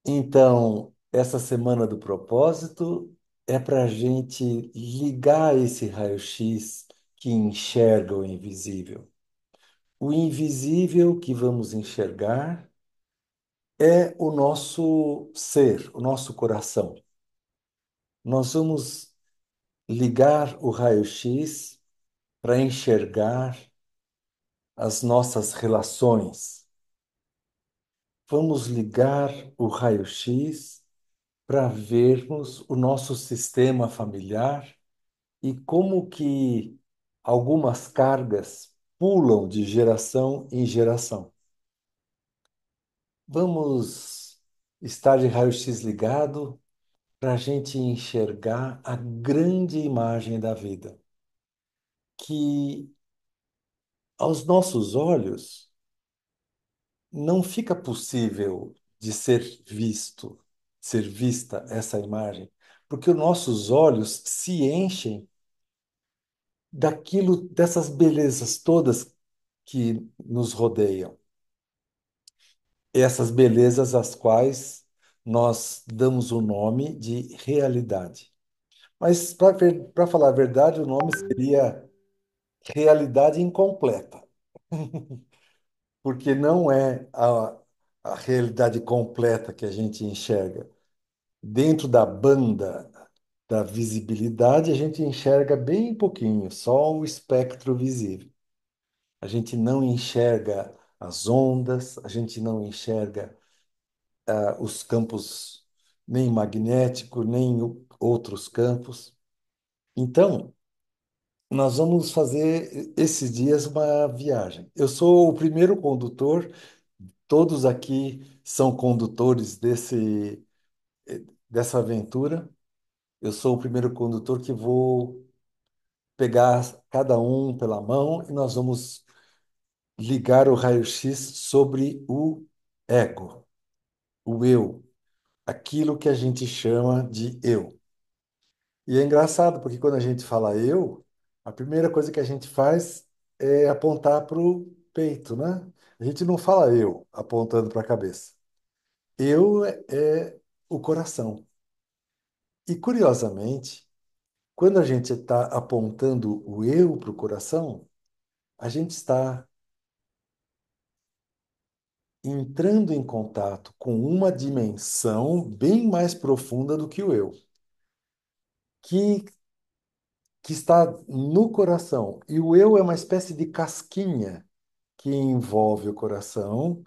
Então, essa semana do propósito é para a gente ligar esse raio-x que enxerga o invisível. O invisível que vamos enxergar é o nosso ser, o nosso coração. Nós vamos ligar o raio-x para enxergar as nossas relações. Vamos ligar o raio-x para vermos o nosso sistema familiar e como que algumas cargas pulam de geração em geração. Vamos estar de raio-x ligado para a gente enxergar a grande imagem da vida, que aos nossos olhos não fica possível de ser vista essa imagem, porque os nossos olhos se enchem daquilo, dessas belezas todas que nos rodeiam. Essas belezas às quais nós damos o nome de realidade. Mas, para falar a verdade, o nome seria realidade incompleta, porque não é a realidade completa que a gente enxerga. Dentro da banda da visibilidade, a gente enxerga bem pouquinho, só o espectro visível. A gente não enxerga as ondas, a gente não enxerga os campos nem magnético, nem outros campos. Então, nós vamos fazer esses dias uma viagem. Eu sou o primeiro condutor, todos aqui são condutores dessa aventura. Eu sou o primeiro condutor que vou pegar cada um pela mão e nós vamos ligar o raio-x sobre o ego, o eu, aquilo que a gente chama de eu. E é engraçado, porque quando a gente fala eu, a primeira coisa que a gente faz é apontar para o peito, né? A gente não fala eu apontando para a cabeça. Eu é o coração. E curiosamente, quando a gente está apontando o eu para o coração, a gente está entrando em contato com uma dimensão bem mais profunda do que o eu, que, que está no coração. E o eu é uma espécie de casquinha que envolve o coração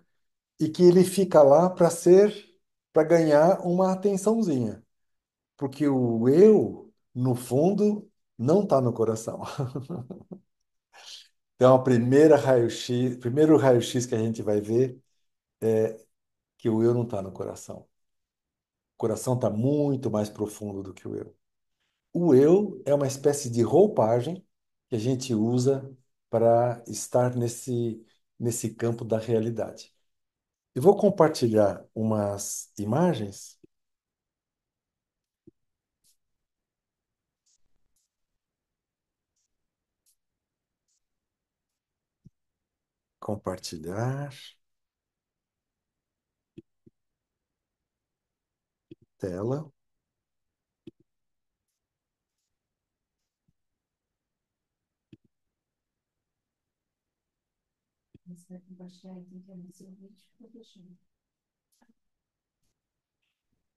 e que ele fica lá para ganhar uma atençãozinha, porque o eu, no fundo, não está no coração. Então, primeiro raio-x que a gente vai ver é que o eu não está no coração. O coração está muito mais profundo do que o eu. O eu é uma espécie de roupagem que a gente usa para estar nesse campo da realidade. Eu vou compartilhar umas imagens. Compartilhar tela.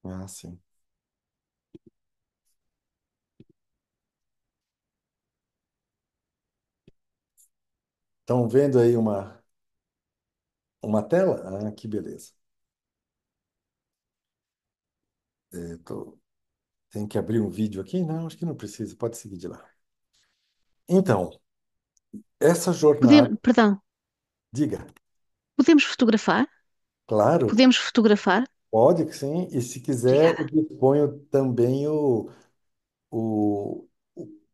Ah, sim. Estão vendo aí uma tela? Ah, que beleza. Tem que abrir um vídeo aqui? Não, acho que não precisa, pode seguir de lá. Então, essa jornada, Podemos, perdão, diga, podemos fotografar? claro, Podemos fotografar? pode que sim, e se quiser, eu Obrigada. disponho também o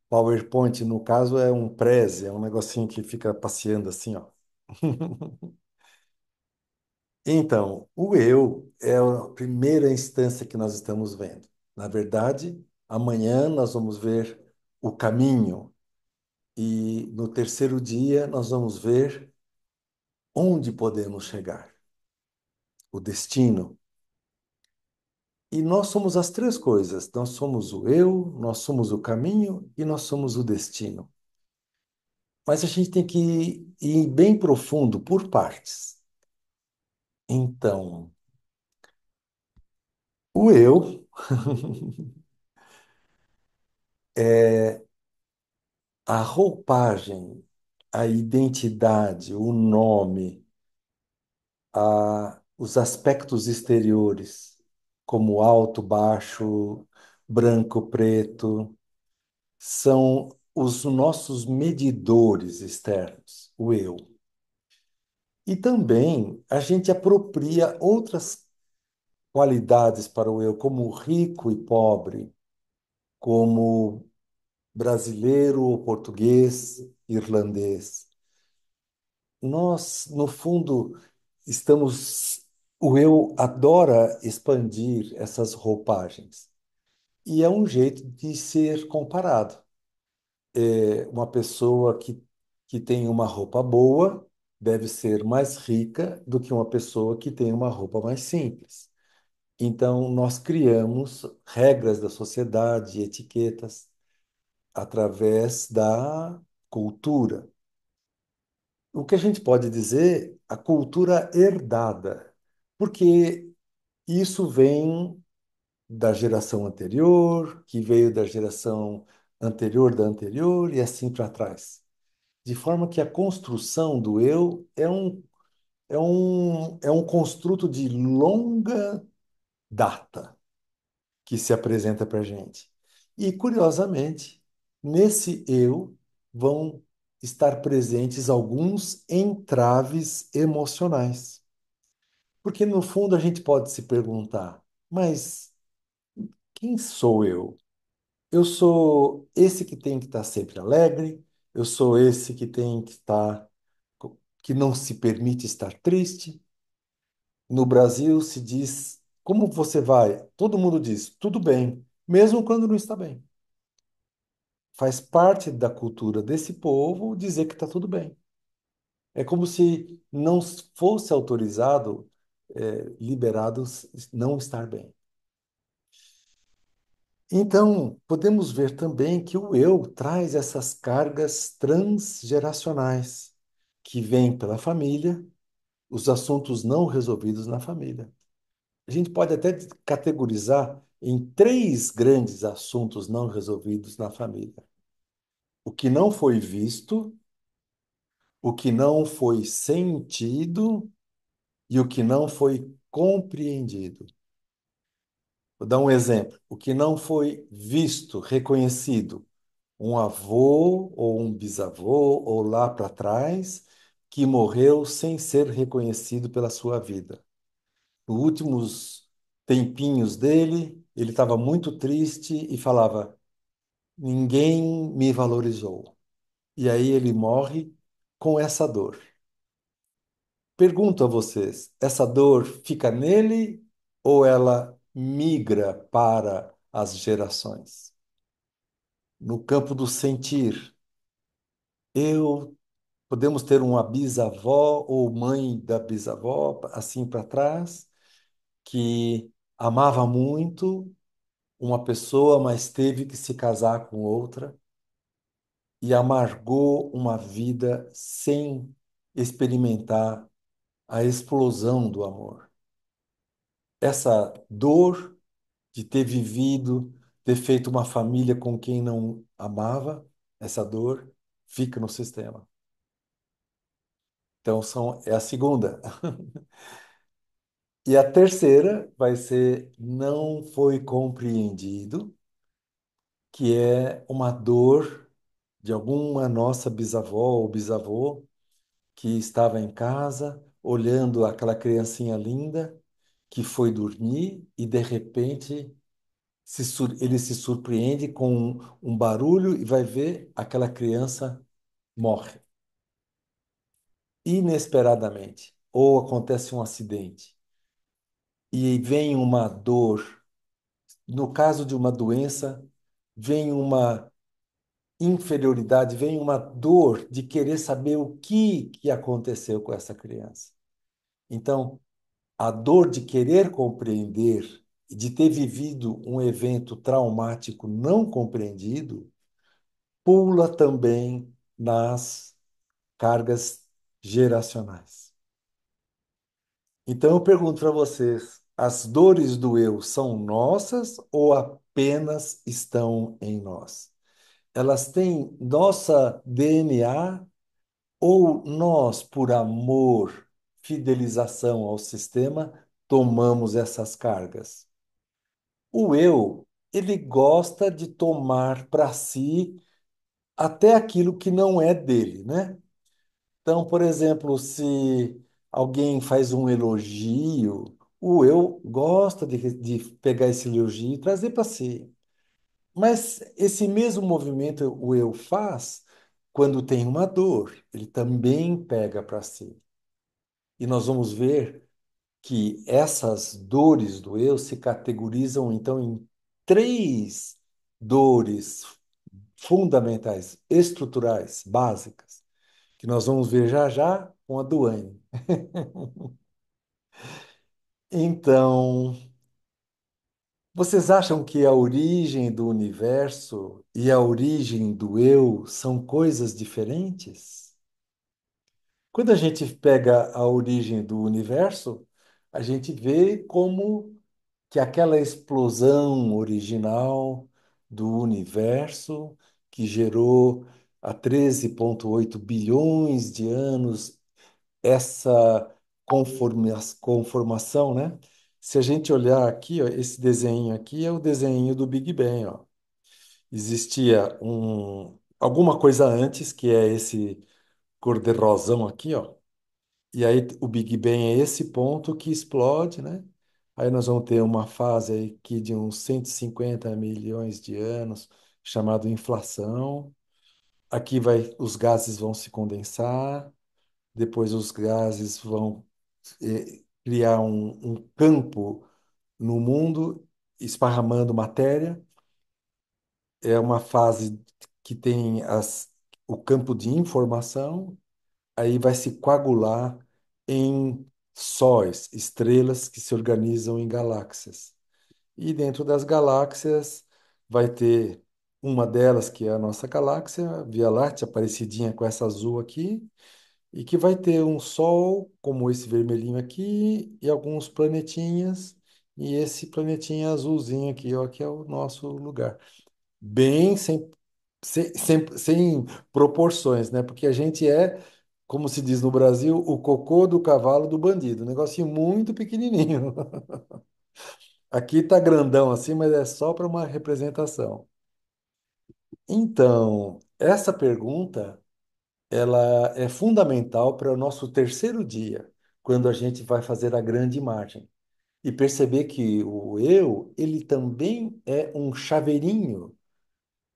PowerPoint, no caso, é um Prezi, é um negocinho que fica passeando assim, ó. Então, o eu é a primeira instância que nós estamos vendo. Na verdade, amanhã nós vamos ver o caminho e no terceiro dia nós vamos ver onde podemos chegar, o destino. E nós somos as três coisas. Nós somos o eu, nós somos o caminho e nós somos o destino. Mas a gente tem que ir bem profundo por partes. Então, o eu é a roupagem, a identidade, o nome, os aspectos exteriores, como alto, baixo, branco, preto, são os nossos medidores externos, o eu. E também a gente apropria outras qualidades para o eu, como rico e pobre, como brasileiro ou português, irlandês. Nós, no fundo, estamos. O eu adora expandir essas roupagens. E é um jeito de ser comparado. Uma pessoa que tem uma roupa boa deve ser mais rica do que uma pessoa que tem uma roupa mais simples. Então, nós criamos regras da sociedade, etiquetas, através da cultura. O que a gente pode dizer, a cultura herdada, porque isso vem da geração anterior, que veio da geração anterior da anterior e assim para trás. De forma que a construção do eu é um construto de longa data que se apresenta para a gente. E, curiosamente, nesse eu vão estar presentes alguns entraves emocionais. Porque, no fundo, a gente pode se perguntar: mas quem sou eu? Eu sou esse que tem que estar sempre alegre, eu sou esse que tem que estar, que não se permite estar triste. No Brasil se diz, como você vai? Todo mundo diz, tudo bem, mesmo quando não está bem. Faz parte da cultura desse povo dizer que está tudo bem. É como se não fosse autorizado, liberado não estar bem. Então, podemos ver também que o eu traz essas cargas transgeracionais que vêm pela família, os assuntos não resolvidos na família. A gente pode até categorizar em três grandes assuntos não resolvidos na família: o que não foi visto, o que não foi sentido e o que não foi compreendido. Vou dar um exemplo: o que não foi visto, reconhecido, um avô ou um bisavô ou lá para trás que morreu sem ser reconhecido pela sua vida. Nos últimos tempinhos dele, ele estava muito triste e falava: ninguém me valorizou. E aí ele morre com essa dor. Pergunto a vocês: essa dor fica nele ou ela migra para as gerações? No campo do sentir, eu podemos ter uma bisavó ou mãe da bisavó, assim para trás, que amava muito uma pessoa, mas teve que se casar com outra e amargou uma vida sem experimentar a explosão do amor. Essa dor de ter vivido, ter feito uma família com quem não amava, essa dor fica no sistema. Então, é a segunda. E a terceira vai ser não foi compreendido, que é uma dor de alguma nossa bisavó ou bisavô que estava em casa olhando aquela criancinha linda que foi dormir e de repente ele se surpreende com um barulho e vai ver aquela criança morre inesperadamente ou acontece um acidente e vem uma dor. No caso de uma doença, vem uma inferioridade, vem uma dor de querer saber o que aconteceu com essa criança. Então, a dor de querer compreender de ter vivido um evento traumático não compreendido, pula também nas cargas geracionais. Então eu pergunto para vocês, as dores do eu são nossas ou apenas estão em nós? Elas têm nossa DNA ou nós, por amor, fidelização ao sistema, tomamos essas cargas? O eu, ele gosta de tomar para si até aquilo que não é dele, né? Então, por exemplo, se alguém faz um elogio, o eu gosta de pegar esse elogio e trazer para si. Mas esse mesmo movimento o eu faz quando tem uma dor, ele também pega para si. E nós vamos ver que essas dores do eu se categorizam então em três dores fundamentais, estruturais, básicas, que nós vamos ver já já com a Duane. Então, vocês acham que a origem do universo e a origem do eu são coisas diferentes? Quando a gente pega a origem do universo, a gente vê como que aquela explosão original do universo, que gerou há 13,8 bilhões de anos essa conformação, né? Se a gente olhar aqui, ó, esse desenho aqui é o desenho do Big Bang, ó. Existia alguma coisa antes, que é esse cor-de-rosão aqui, ó. E aí o Big Bang é esse ponto que explode, né? Aí nós vamos ter uma fase aí que de uns 150 milhões de anos, chamado inflação. Aqui os gases vão se condensar, depois os gases vão criar um campo no mundo, esparramando matéria. É uma fase que tem o campo de informação, aí vai se coagular em sóis, estrelas que se organizam em galáxias. E dentro das galáxias vai ter uma delas, que é a nossa galáxia, a Via Láctea, parecidinha com essa azul aqui, e que vai ter um Sol, como esse vermelhinho aqui, e alguns planetinhas, e esse planetinha azulzinho aqui, ó, que é o nosso lugar. Bem sem proporções, né? Porque a gente é, como se diz no Brasil, o cocô do cavalo do bandido. Um negocinho muito pequenininho. Aqui tá grandão assim, mas é só para uma representação. Então, essa pergunta, ela é fundamental para o nosso terceiro dia, quando a gente vai fazer a grande imagem. E perceber que o eu, ele também é um chaveirinho,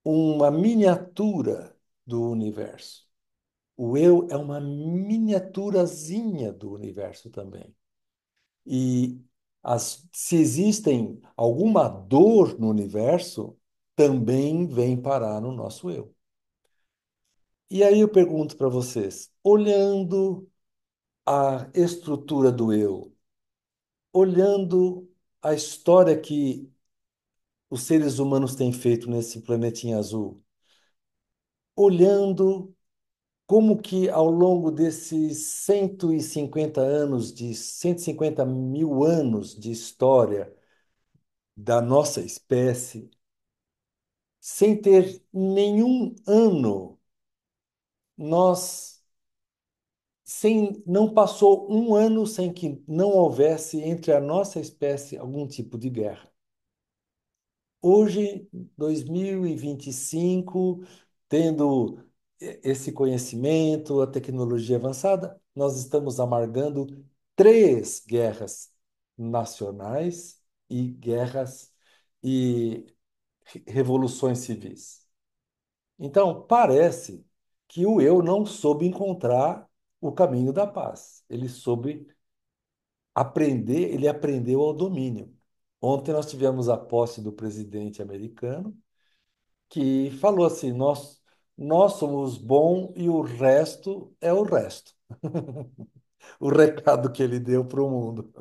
uma miniatura do universo. O eu é uma miniaturazinha do universo também. E se existem alguma dor no universo, também vem parar no nosso eu. E aí eu pergunto para vocês, olhando a estrutura do eu, olhando a história que os seres humanos têm feito nesse planetinha azul, olhando como que ao longo desses 150 anos, de 150 mil anos de história da nossa espécie, sem ter nenhum ano, nós não passou um ano sem que não houvesse entre a nossa espécie algum tipo de guerra. Hoje, 2025, tendo esse conhecimento, a tecnologia avançada, nós estamos amargando três guerras nacionais e guerras e revoluções civis. Então, parece que o eu não soube encontrar o caminho da paz. Ele soube aprender, ele aprendeu ao domínio. Ontem nós tivemos a posse do presidente americano, que falou assim: nós somos bom e o resto é o resto. O recado que ele deu para o mundo.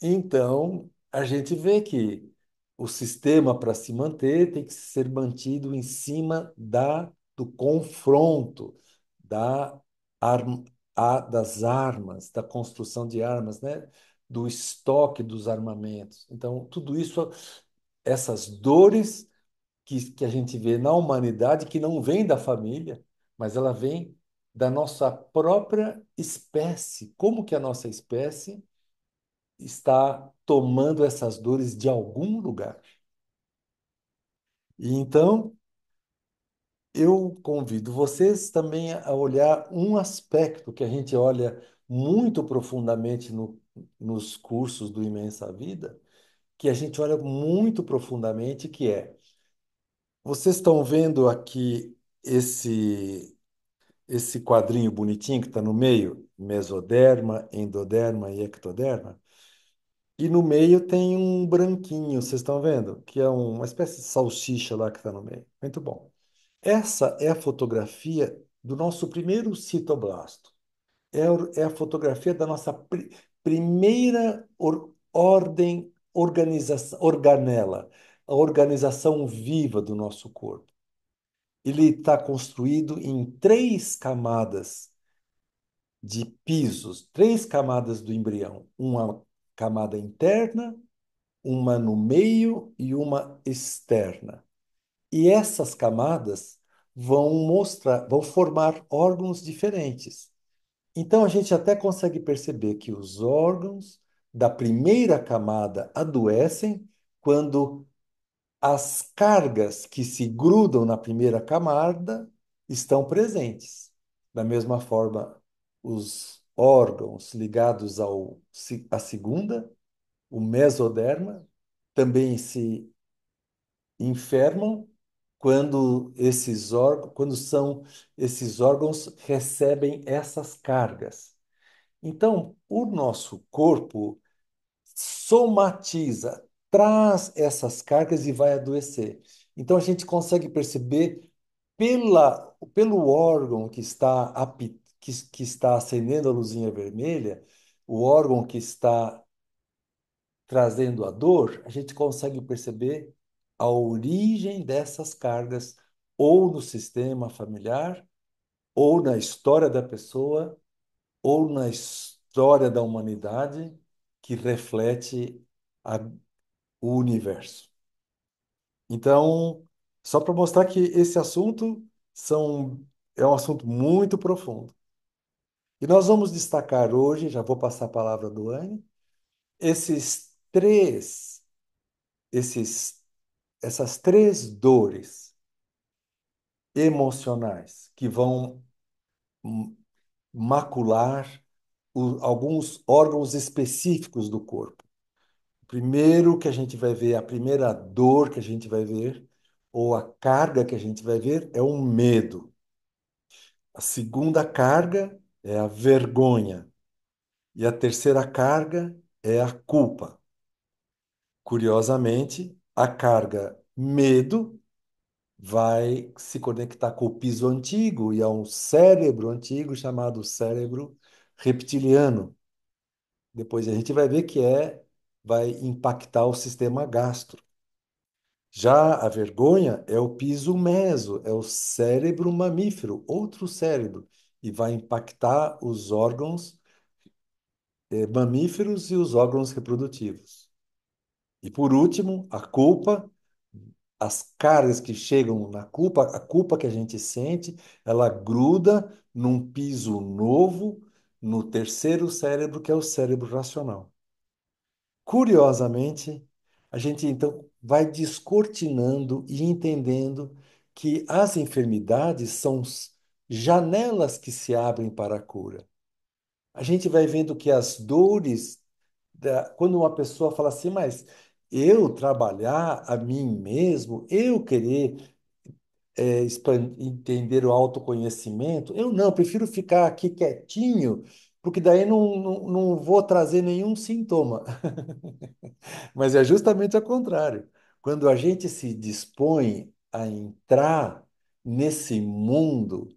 Então, a gente vê que o sistema, para se manter, tem que ser mantido em cima do confronto, da arma, das armas, da construção de armas, né? Do estoque dos armamentos. Então, tudo isso, essas dores que a gente vê na humanidade, que não vem da família, mas ela vem da nossa própria espécie. Como que a nossa espécie está tomando essas dores de algum lugar? E então, eu convido vocês também a olhar um aspecto que a gente olha muito profundamente nos cursos do Imensa Vida, que a gente olha muito profundamente, que é, vocês estão vendo aqui esse quadrinho bonitinho que está no meio, mesoderma, endoderma e ectoderma, e no meio tem um branquinho, vocês estão vendo? Que é uma espécie de salsicha lá que está no meio. Muito bom. Essa é a fotografia do nosso primeiro citoblasto. É a fotografia da nossa primeira ordem, organização, organela, a organização viva do nosso corpo. Ele está construído em três camadas de pisos, três camadas do embrião. Uma camada interna, uma no meio e uma externa. E essas camadas vão formar órgãos diferentes. Então a gente até consegue perceber que os órgãos da primeira camada adoecem quando as cargas que se grudam na primeira camada estão presentes. Da mesma forma, os órgãos ligados à segunda, o mesoderma, também se enfermam quando são esses órgãos recebem essas cargas. Então, o nosso corpo somatiza, traz essas cargas e vai adoecer. Então a gente consegue perceber pelo órgão que está que está acendendo a luzinha vermelha, o órgão que está trazendo a dor, a gente consegue perceber a origem dessas cargas ou no sistema familiar, ou na história da pessoa, ou na história da humanidade que reflete a o universo. Então, só para mostrar que esse assunto é um assunto muito profundo. E nós vamos destacar hoje, já vou passar a palavra do Anne, esses três, esses, essas três dores emocionais que vão hum, macular alguns órgãos específicos do corpo. Primeiro que a gente vai ver, a primeira dor que a gente vai ver, ou a carga que a gente vai ver, é o medo. A segunda carga é a vergonha. E a terceira carga é a culpa. Curiosamente, a carga medo vai se conectar com o piso antigo e a um cérebro antigo chamado cérebro reptiliano. Depois a gente vai ver que vai impactar o sistema gastro. Já a vergonha é o piso meso, é o cérebro mamífero, outro cérebro, e vai impactar os órgãos mamíferos e os órgãos reprodutivos. E por último, a culpa, as cargas que chegam na culpa, a culpa que a gente sente, ela gruda num piso novo, no terceiro cérebro, que é o cérebro racional. Curiosamente, a gente então vai descortinando e entendendo que as enfermidades são janelas que se abrem para a cura. A gente vai vendo que as dores, quando uma pessoa fala assim, mas eu trabalhar a mim mesmo, eu querer entender o autoconhecimento, eu não, prefiro ficar aqui quietinho, porque daí não vou trazer nenhum sintoma. Mas é justamente ao contrário. Quando a gente se dispõe a entrar nesse mundo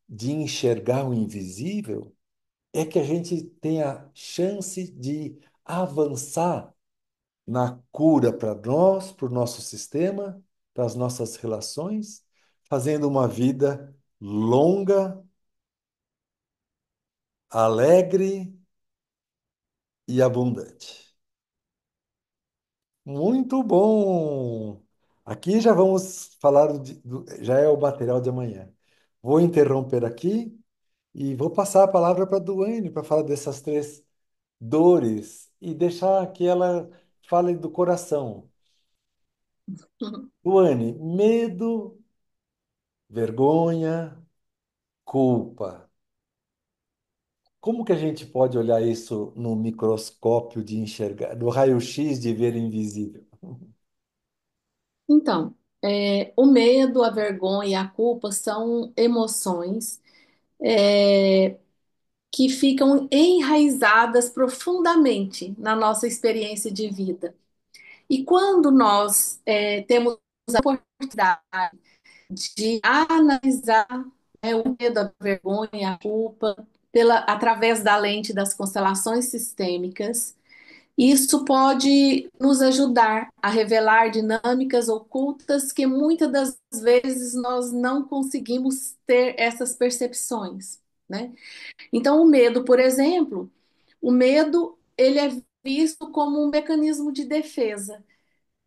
de enxergar o invisível, é que a gente tem a chance de avançar na cura para nós, para o nosso sistema, para as nossas relações, fazendo uma vida longa, alegre e abundante. Muito bom! Aqui já vamos falar já é o material de amanhã. Vou interromper aqui e vou passar a palavra para a Duane para falar dessas três dores e deixar que ela fale do coração. Duane, medo, vergonha, culpa. Como que a gente pode olhar isso no microscópio de enxergar, no raio-x de ver invisível? Então, o medo, a vergonha e a culpa são emoções é, que ficam enraizadas profundamente na nossa experiência de vida. E quando nós temos a oportunidade de analisar o medo, a vergonha, a culpa, através da lente das constelações sistêmicas, isso pode nos ajudar a revelar dinâmicas ocultas que muitas das vezes nós não conseguimos ter essas percepções, né? Então, o medo, por exemplo, o medo ele é visto como um mecanismo de defesa,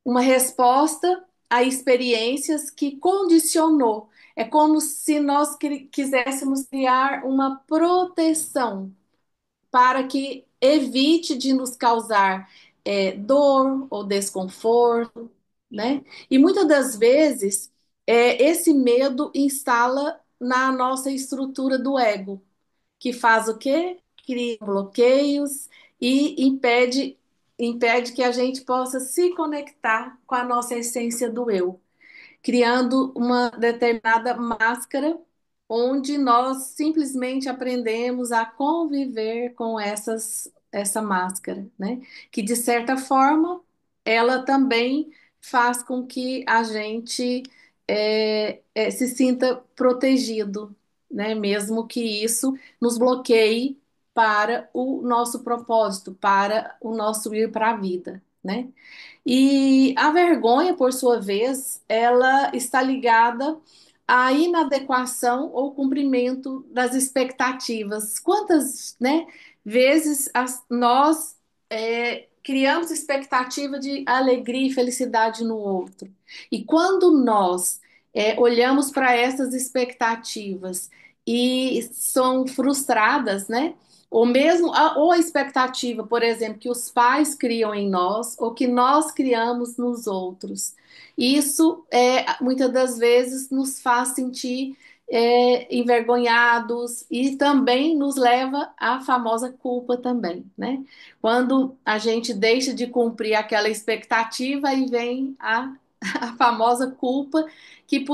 uma resposta a experiências que condicionou. É como se nós quiséssemos criar uma proteção para que evite de nos causar dor ou desconforto, né? E muitas das vezes esse medo instala na nossa estrutura do ego, que faz o quê? Cria bloqueios e impede que a gente possa se conectar com a nossa essência do eu, criando uma determinada máscara onde nós simplesmente aprendemos a conviver com essa máscara, né? Que de certa forma ela também faz com que a gente se sinta protegido, né? Mesmo que isso nos bloqueie para o nosso propósito, para o nosso ir para a vida, né? E a vergonha, por sua vez, ela está ligada à inadequação ou cumprimento das expectativas. Quantas, né, vezes nós criamos expectativa de alegria e felicidade no outro? E quando nós olhamos para essas expectativas e são frustradas, né? Ou a expectativa, por exemplo, que os pais criam em nós ou que nós criamos nos outros. Isso muitas das vezes nos faz sentir envergonhados e também nos leva à famosa culpa também, né? Quando a gente deixa de cumprir aquela expectativa e vem a famosa culpa que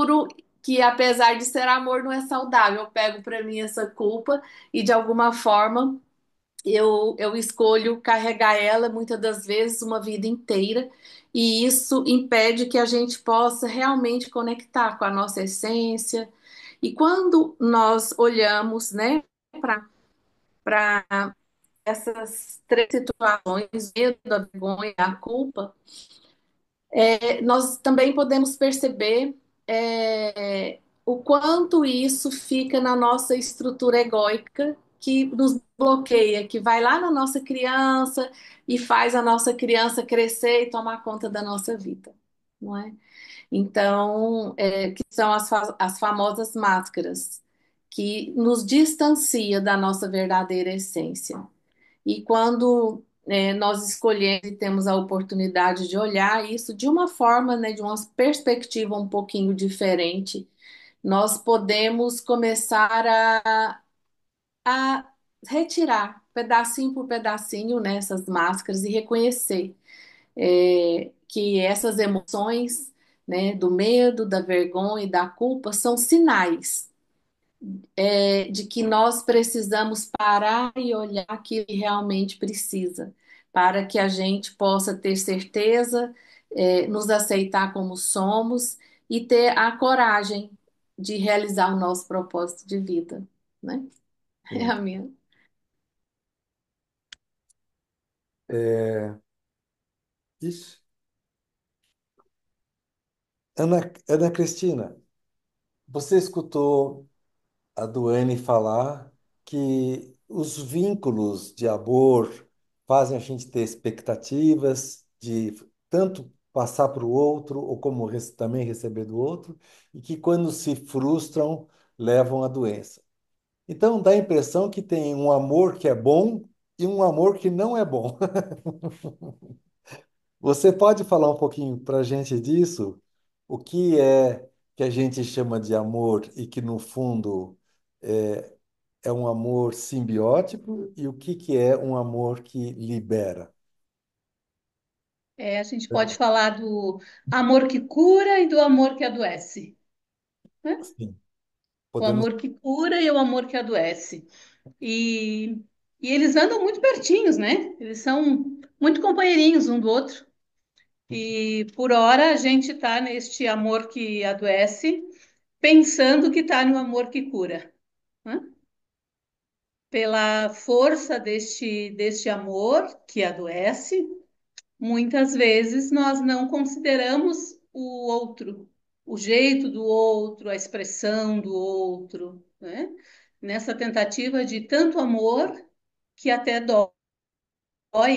que apesar de ser amor não é saudável. Eu pego para mim essa culpa e de alguma forma eu escolho carregar ela muitas das vezes uma vida inteira, e isso impede que a gente possa realmente conectar com a nossa essência. E quando nós olhamos, né, para essas três situações, medo, a vergonha, a culpa, nós também podemos perceber o quanto isso fica na nossa estrutura egóica, que nos bloqueia, que vai lá na nossa criança e faz a nossa criança crescer e tomar conta da nossa vida, não é? Então, que são as famosas máscaras, que nos distancia da nossa verdadeira essência. E quando nós escolhemos e temos a oportunidade de olhar isso de uma forma, né, de uma perspectiva um pouquinho diferente, nós podemos começar a retirar pedacinho por pedacinho nessas máscaras e reconhecer que essas emoções, né, do medo, da vergonha e da culpa são sinais de que nós precisamos parar e olhar aquilo que realmente precisa, para que a gente possa ter certeza, nos aceitar como somos e ter a coragem de realizar o nosso propósito de vida, né? É Sim. a minha. Ixi. Ana Cristina, você escutou a Duane falar que os vínculos de amor fazem a gente ter expectativas de tanto passar para o outro ou como também receber do outro, e que quando se frustram, levam à doença. Então dá a impressão que tem um amor que é bom e um amor que não é bom. Você pode falar um pouquinho para a gente disso? O que é que a gente chama de amor e que, no fundo, é um amor simbiótico e o que que é um amor que libera? A gente pode falar do amor que cura e do amor que adoece, né? Sim, O podemos. amor que cura e o amor que adoece. E, e eles andam muito pertinhos, né? Eles são muito companheirinhos um do outro. E por hora a gente está neste amor que adoece, pensando que está no amor que cura, né? Pela força deste amor que adoece, muitas vezes nós não consideramos o outro, o jeito do outro, a expressão do outro, né? Nessa tentativa de tanto amor que até dói,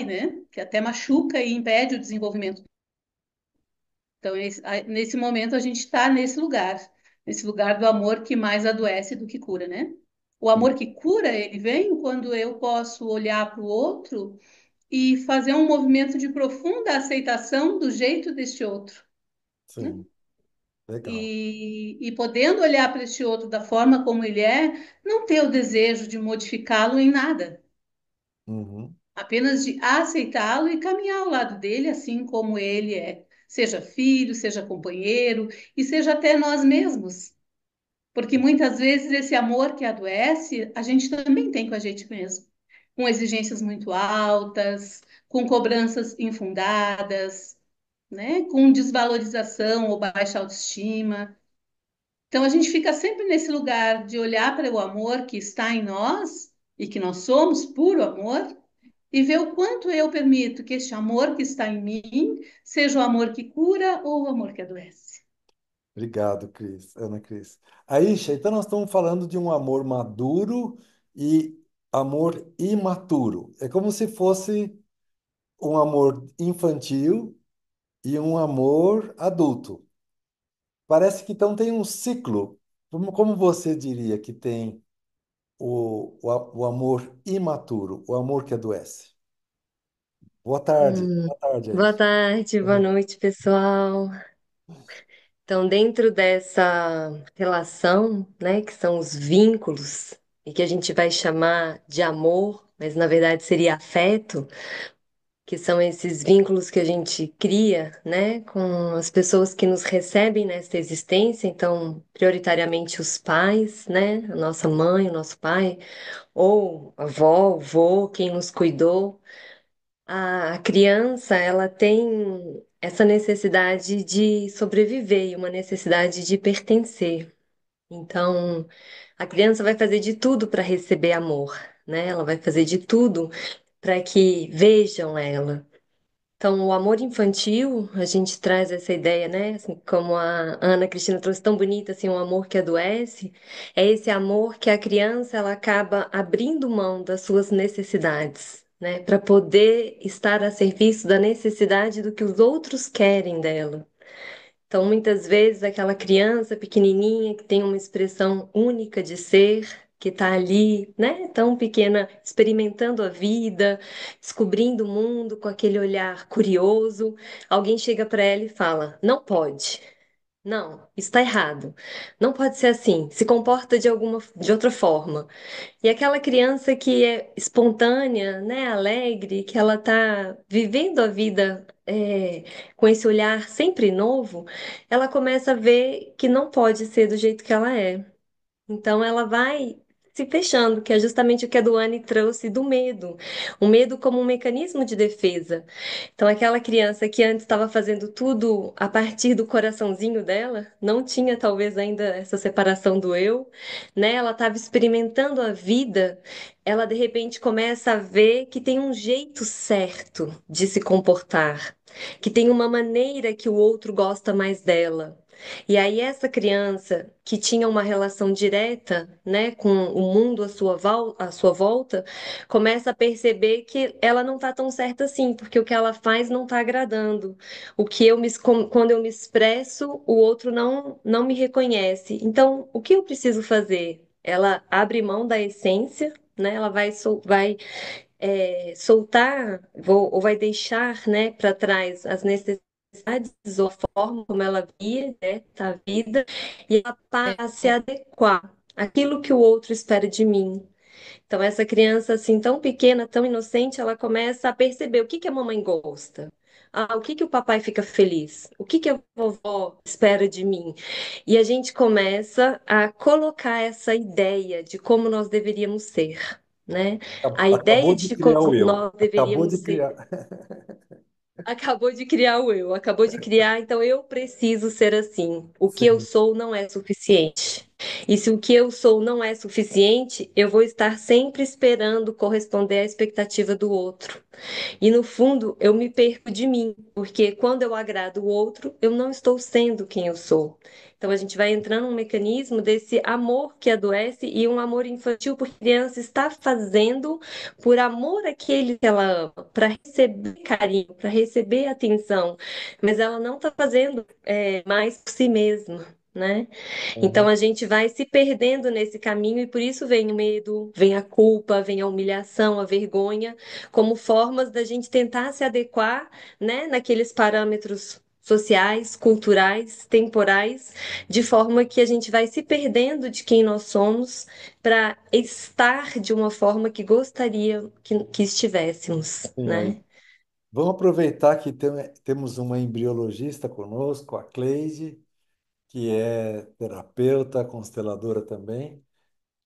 né? Que até machuca e impede o desenvolvimento. Então, nesse momento, a gente está nesse lugar do amor que mais adoece do que cura, né? O amor que cura, ele vem quando eu posso olhar para o outro e fazer um movimento de profunda aceitação do jeito deste outro, né? Sim, legal. E podendo olhar para este outro da forma como ele é, não ter o desejo de modificá-lo em nada, Uhum, apenas de aceitá-lo e caminhar ao lado dele assim como ele é, seja filho, seja companheiro e seja até nós mesmos. Porque muitas vezes esse amor que adoece, a gente também tem com a gente mesmo, com exigências muito altas, com cobranças infundadas, né? Com desvalorização ou baixa autoestima. Então a gente fica sempre nesse lugar de olhar para o amor que está em nós e que nós somos puro amor e ver o quanto eu permito que este amor que está em mim seja o amor que cura ou o amor que adoece. obrigado, Cris, Ana Cris. Aisha, então nós estamos falando de um amor maduro e amor imaturo. É como se fosse um amor infantil e um amor adulto. Parece que então tem um ciclo. Como você diria que tem o amor imaturo, o amor que adoece? Hum, Boa tarde, Boa Aisha. tarde, boa noite, pessoal. Então, dentro dessa relação, né, que são os vínculos, e que a gente vai chamar de amor, mas na verdade seria afeto, que são esses vínculos que a gente cria, né, com as pessoas que nos recebem nesta existência, então, prioritariamente os pais, né, a nossa mãe, o nosso pai, ou a avó, o vô, quem nos cuidou. A criança, ela tem essa necessidade de sobreviver e uma necessidade de pertencer. Então, a criança vai fazer de tudo para receber amor, né? Ela vai fazer de tudo para que vejam ela. Então, o amor infantil, a gente traz essa ideia, né? Assim, como a Ana Cristina trouxe tão bonita, assim, um amor que adoece, é esse amor que a criança ela acaba abrindo mão das suas necessidades, né? Para poder estar a serviço da necessidade do que os outros querem dela. Então, muitas vezes, aquela criança pequenininha que tem uma expressão única de ser, que está ali, né, tão pequena, experimentando a vida, descobrindo o mundo com aquele olhar curioso, alguém chega para ela e fala: não pode. Não, está errado. Não pode ser assim. Se comporta de outra forma. E aquela criança que é espontânea, né, alegre, que ela está vivendo a vida com esse olhar sempre novo, ela começa a ver que não pode ser do jeito que ela é. Então ela vai se fechando, que é justamente o que a Duane trouxe do medo. O medo como um mecanismo de defesa. Então, aquela criança que antes estava fazendo tudo a partir do coraçãozinho dela, não tinha talvez ainda essa separação do eu, né? Ela estava experimentando a vida, ela de repente começa a ver que tem um jeito certo de se comportar, que tem uma maneira que o outro gosta mais dela. E aí essa criança que tinha uma relação direta, né, com o mundo à sua volta, começa a perceber que ela não está tão certa assim, porque o que ela faz não está agradando. Quando eu me expresso, o outro não me reconhece. Então, o que eu preciso fazer? Ela abre mão da essência, né? Ela vai soltar, ou vai deixar, né, para trás as necessidades ou a forma como ela via, né, a vida, e ela passa a se adequar àquilo que o outro espera de mim. Então, essa criança, assim, tão pequena, tão inocente, ela começa a perceber o que que a mamãe gosta. Ah, o que que o papai fica feliz? O que que a vovó espera de mim? E a gente começa a colocar essa ideia de como nós deveríamos ser, né? A Acabou ideia de de criar como o eu. nós Acabou deveríamos de ser. criar. Acabou de criar o eu, acabou de criar, então eu preciso ser assim. O que eu Sim. sou não é suficiente. E se o que eu sou não é suficiente, eu vou estar sempre esperando corresponder à expectativa do outro. E no fundo, eu me perco de mim, porque quando eu agrado o outro, eu não estou sendo quem eu sou. Então a gente vai entrando num mecanismo desse amor que adoece e um amor infantil, porque a criança está fazendo por amor àquele que ela ama, para receber carinho, para receber atenção, mas ela não está fazendo mais por si mesma. Né? Então Uhum. a gente vai se perdendo nesse caminho e por isso vem o medo, vem a culpa, vem a humilhação, a vergonha, como formas da gente tentar se adequar, né, naqueles parâmetros sociais, culturais, temporais, de forma que a gente vai se perdendo de quem nós somos para estar de uma forma que gostaria que estivéssemos, Sim, aí. né? Vamos aproveitar que temos uma embriologista conosco, a Cleide, que é terapeuta, consteladora também.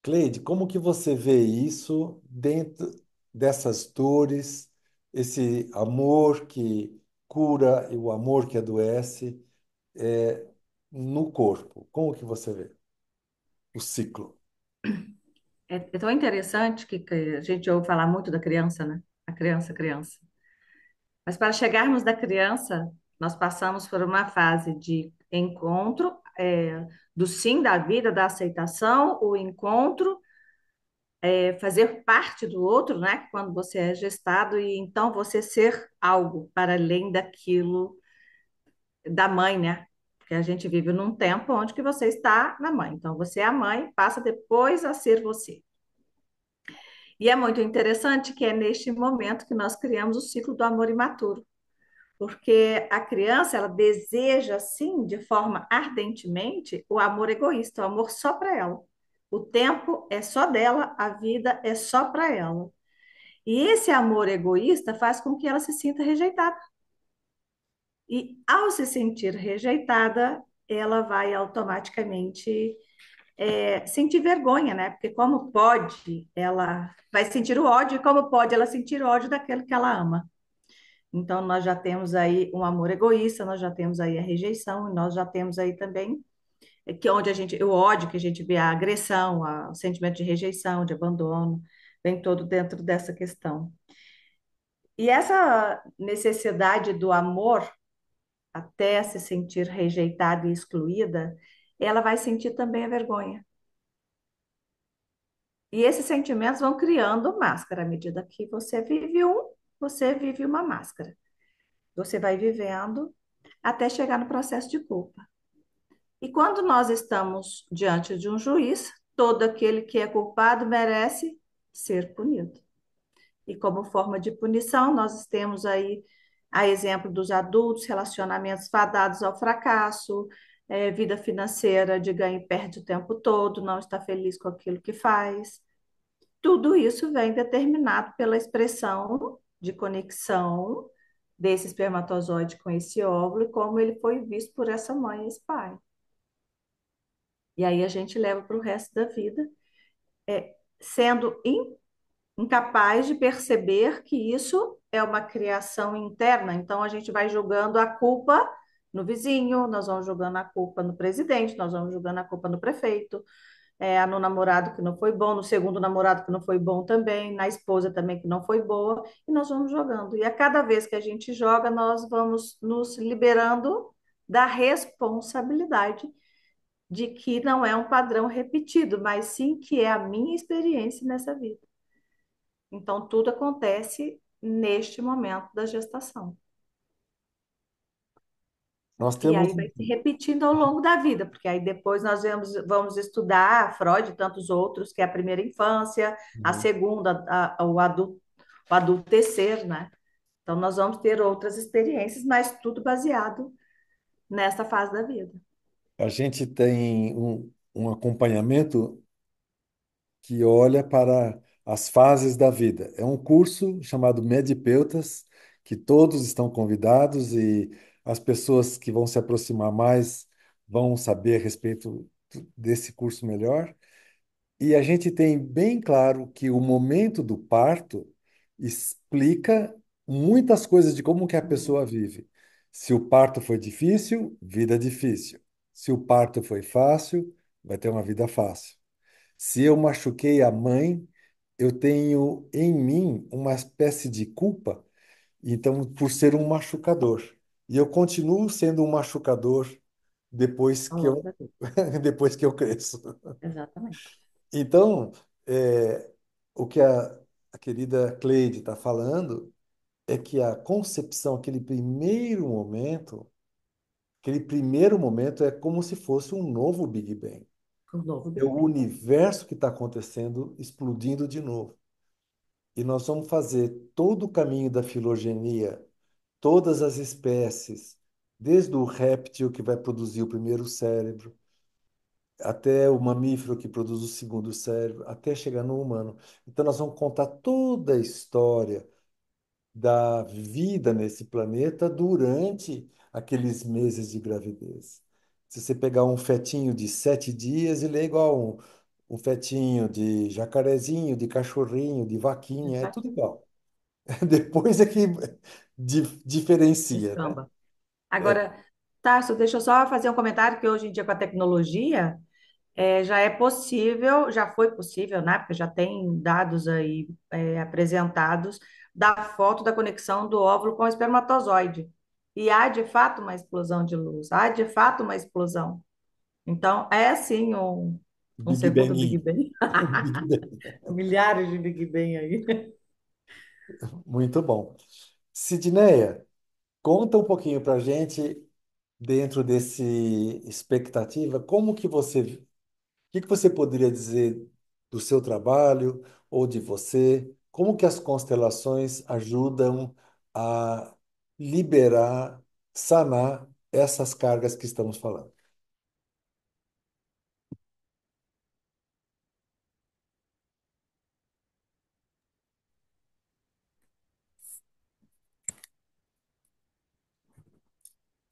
Cleide, como que você vê isso dentro dessas dores, esse amor que cura e o amor que adoece, é, no corpo? Como que você vê o ciclo? É tão interessante que a gente ouve falar muito da criança, né? A criança, criança. Mas para chegarmos da criança, nós passamos por uma fase de encontro, do sim da vida, da aceitação, o encontro, fazer parte do outro, né? Quando você é gestado, e então você ser algo para além daquilo da mãe, né? Porque a gente vive num tempo onde que você está na mãe. Então, você é a mãe, passa depois a ser você. E é muito interessante que é neste momento que nós criamos o ciclo do amor imaturo, porque a criança ela deseja sim, de forma ardentemente, o amor egoísta, o amor só para ela. O tempo é só dela, a vida é só para ela. E esse amor egoísta faz com que ela se sinta rejeitada. E ao se sentir rejeitada, ela vai automaticamente sentir vergonha, né? Porque como pode ela vai sentir o ódio, e como pode ela sentir ódio daquele que ela ama? Então, nós já temos aí um amor egoísta, nós já temos aí a rejeição, e nós já temos aí também que onde a gente, o ódio que a gente vê, a agressão, o sentimento de rejeição, de abandono, vem todo dentro dessa questão. E essa necessidade do amor, até se sentir rejeitada e excluída, ela vai sentir também a vergonha. E esses sentimentos vão criando máscara. À medida que você vive uma máscara. Você vai vivendo até chegar no processo de culpa. E quando nós estamos diante de um juiz, todo aquele que é culpado merece ser punido. E como forma de punição, nós temos aí a exemplo dos adultos, relacionamentos fadados ao fracasso, vida financeira de ganha e perde o tempo todo, não está feliz com aquilo que faz. Tudo isso vem determinado pela expressão de conexão desse espermatozoide com esse óvulo e como ele foi visto por essa mãe e esse pai. E aí a gente leva para o resto da vida sendo incapaz de perceber que isso é uma criação interna. Então, a gente vai jogando a culpa no vizinho, nós vamos jogando a culpa no presidente, nós vamos jogando a culpa no prefeito, no namorado que não foi bom, no segundo namorado que não foi bom também, na esposa também que não foi boa, e nós vamos jogando. E a cada vez que a gente joga, nós vamos nos liberando da responsabilidade de que não é um padrão repetido, mas sim que é a minha experiência nessa vida. Então, tudo acontece neste momento da gestação. Nós E temos. aí vai se repetindo ao longo da vida, porque aí depois nós vamos estudar Freud e tantos outros, que é a primeira infância, a Uhum. segunda, o adultecer, né? Então nós vamos ter outras experiências, mas tudo baseado nessa fase da vida. A gente tem um acompanhamento que olha para as fases da vida. É um curso chamado Medipeutas, que todos estão convidados e as pessoas que vão se aproximar mais vão saber a respeito desse curso melhor. E a gente tem bem claro que o momento do parto explica muitas coisas de como que a pessoa vive. Se o parto foi difícil, vida difícil. Se o parto foi fácil, vai ter uma vida fácil. Se eu machuquei a mãe, eu tenho em mim uma espécie de culpa, então, por ser um machucador. E eu continuo sendo um machucador depois Ao que longo eu, da vida. depois que eu cresço. Exatamente. Então, o que a querida Cleide está falando é que a concepção, aquele primeiro momento é como se fosse um novo Big Bang. O novo É o Big Bang. universo que está acontecendo, explodindo de novo. E nós vamos fazer todo o caminho da filogenia, todas as espécies, desde o réptil que vai produzir o primeiro cérebro, até o mamífero que produz o segundo cérebro, até chegar no humano. Então, nós vamos contar toda a história da vida nesse planeta durante aqueles meses de gravidez. Se você pegar um fetinho de 7 dias, ele é igual um fetinho de jacarezinho, de cachorrinho, de vaquinha, é tudo Exato. igual. Depois é que diferencia, né? Descamba. Agora, Tarso, deixa eu só fazer um comentário que hoje em dia com a tecnologia, já é possível, já foi possível, né? Porque já tem dados aí apresentados da foto da conexão do óvulo com o espermatozoide. E há de fato uma explosão de luz, há de fato uma explosão. Então, é sim um Big segundo Big Bang. Bang. Big Bang. Milhares de Big Bang aí. Muito bom. Sidneia, conta um pouquinho para a gente, dentro desse expectativa, o que que você poderia dizer do seu trabalho ou de você? Como que as constelações ajudam a liberar, sanar essas cargas que estamos falando?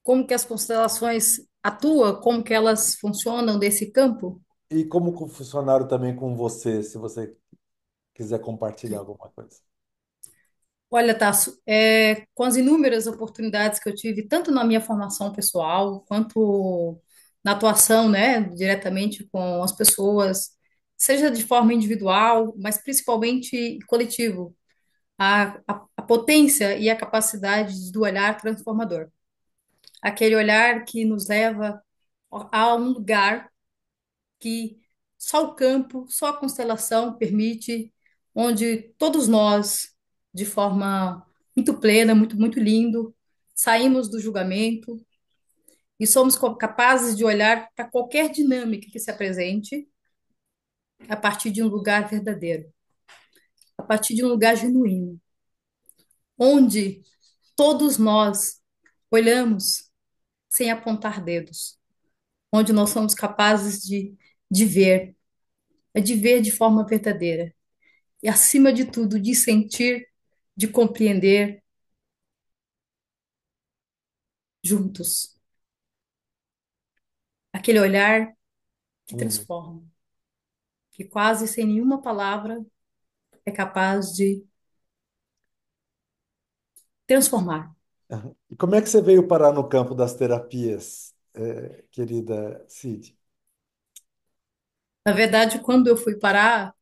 Como que as constelações atuam, como que elas funcionam desse campo? E como funcionaram também com você, se você quiser compartilhar alguma coisa. Olha, Tasso, com as inúmeras oportunidades que eu tive, tanto na minha formação pessoal, quanto na atuação, né, diretamente com as pessoas, seja de forma individual, mas principalmente coletivo, a potência e a capacidade do olhar transformador. Aquele olhar que nos leva a um lugar que só o campo, só a constelação permite, onde todos nós, de forma muito plena, muito lindo, saímos do julgamento e somos capazes de olhar para qualquer dinâmica que se apresente a partir de um lugar verdadeiro, a partir de um lugar genuíno, onde todos nós olhamos sem apontar dedos, onde nós somos capazes de ver, de ver de forma verdadeira e, acima de tudo, de sentir, de compreender juntos. Aquele olhar que Hum. transforma. que quase sem nenhuma palavra é capaz de transformar. E como é que você veio parar no campo das terapias, querida Cid? Na verdade, quando eu fui parar,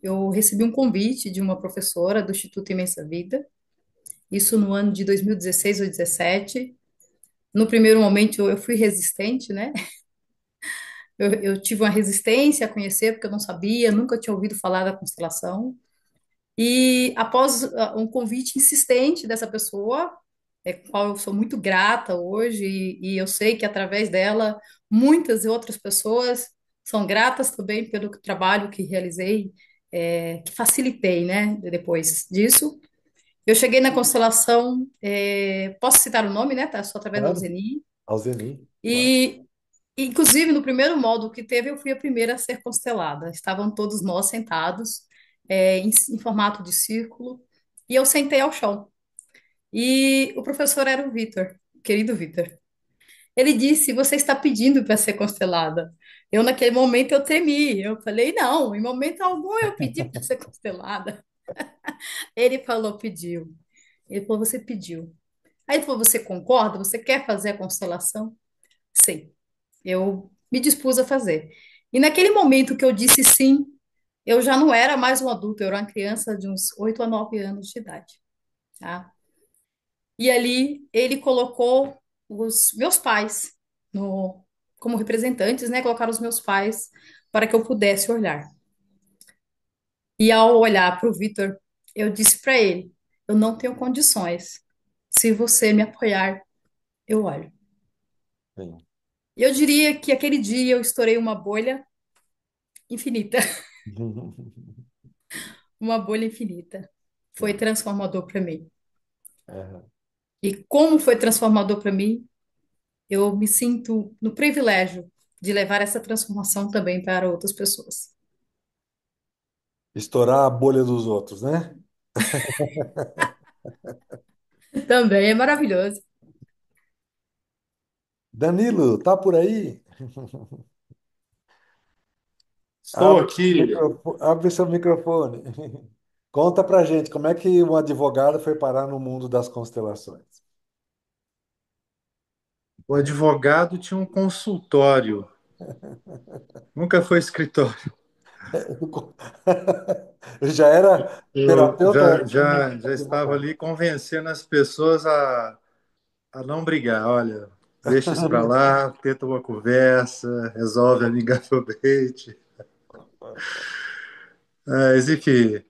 eu recebi um convite de uma professora do Instituto Imensa Vida, isso no ano de 2016 ou 17. No primeiro momento, eu fui resistente, né? Eu tive uma resistência a conhecer, porque eu não sabia, nunca tinha ouvido falar da constelação. E após um convite insistente dessa pessoa, com a qual eu sou muito grata hoje, e eu sei que através dela muitas outras pessoas são gratas também pelo trabalho que realizei, que facilitei, né, depois disso. Eu cheguei na constelação, posso citar o nome, né, tá? Só através da Claro, Alzeni. Alzeni, claro. E, inclusive, no primeiro módulo que teve, eu fui a primeira a ser constelada. Estavam todos nós sentados, em formato de círculo, e eu sentei ao chão. E o professor era o Vitor, querido Vitor. Ele disse: Você está pedindo para ser constelada. Eu, naquele momento, eu tremi. Eu falei: Não, em momento algum eu pedi para ser constelada. Ele falou: Pediu. Ele falou: Você pediu. Aí ele falou: Você concorda? Você quer fazer a constelação? Sim. Eu me dispus a fazer. E naquele momento que eu disse sim, eu já não era mais um adulto, eu era uma criança de uns 8 a 9 anos de idade, tá? E ali ele colocou os meus pais no, como representantes, né? Colocaram os meus pais para que eu pudesse olhar. E ao olhar para o Vitor, eu disse para ele: Eu não tenho condições. Se você me apoiar, eu olho. Sim. E eu diria que aquele dia eu estourei uma bolha infinita, uma bolha infinita. Foi Sim. transformador para mim. É. E como foi transformador para mim, eu me sinto no privilégio de levar essa transformação também para outras pessoas. Estourar a bolha dos outros, né? Também é maravilhoso. Danilo, tá por aí? Estou aqui. Abre seu microfone. Conta pra gente como é que um advogado foi parar no mundo das constelações. O advogado tinha um consultório, nunca foi escritório. Já era Eu terapeuta? já estava ali convencendo as pessoas a não brigar. Olha, deixa isso para lá, tenta uma conversa, resolve amigavelmente. Mas, enfim,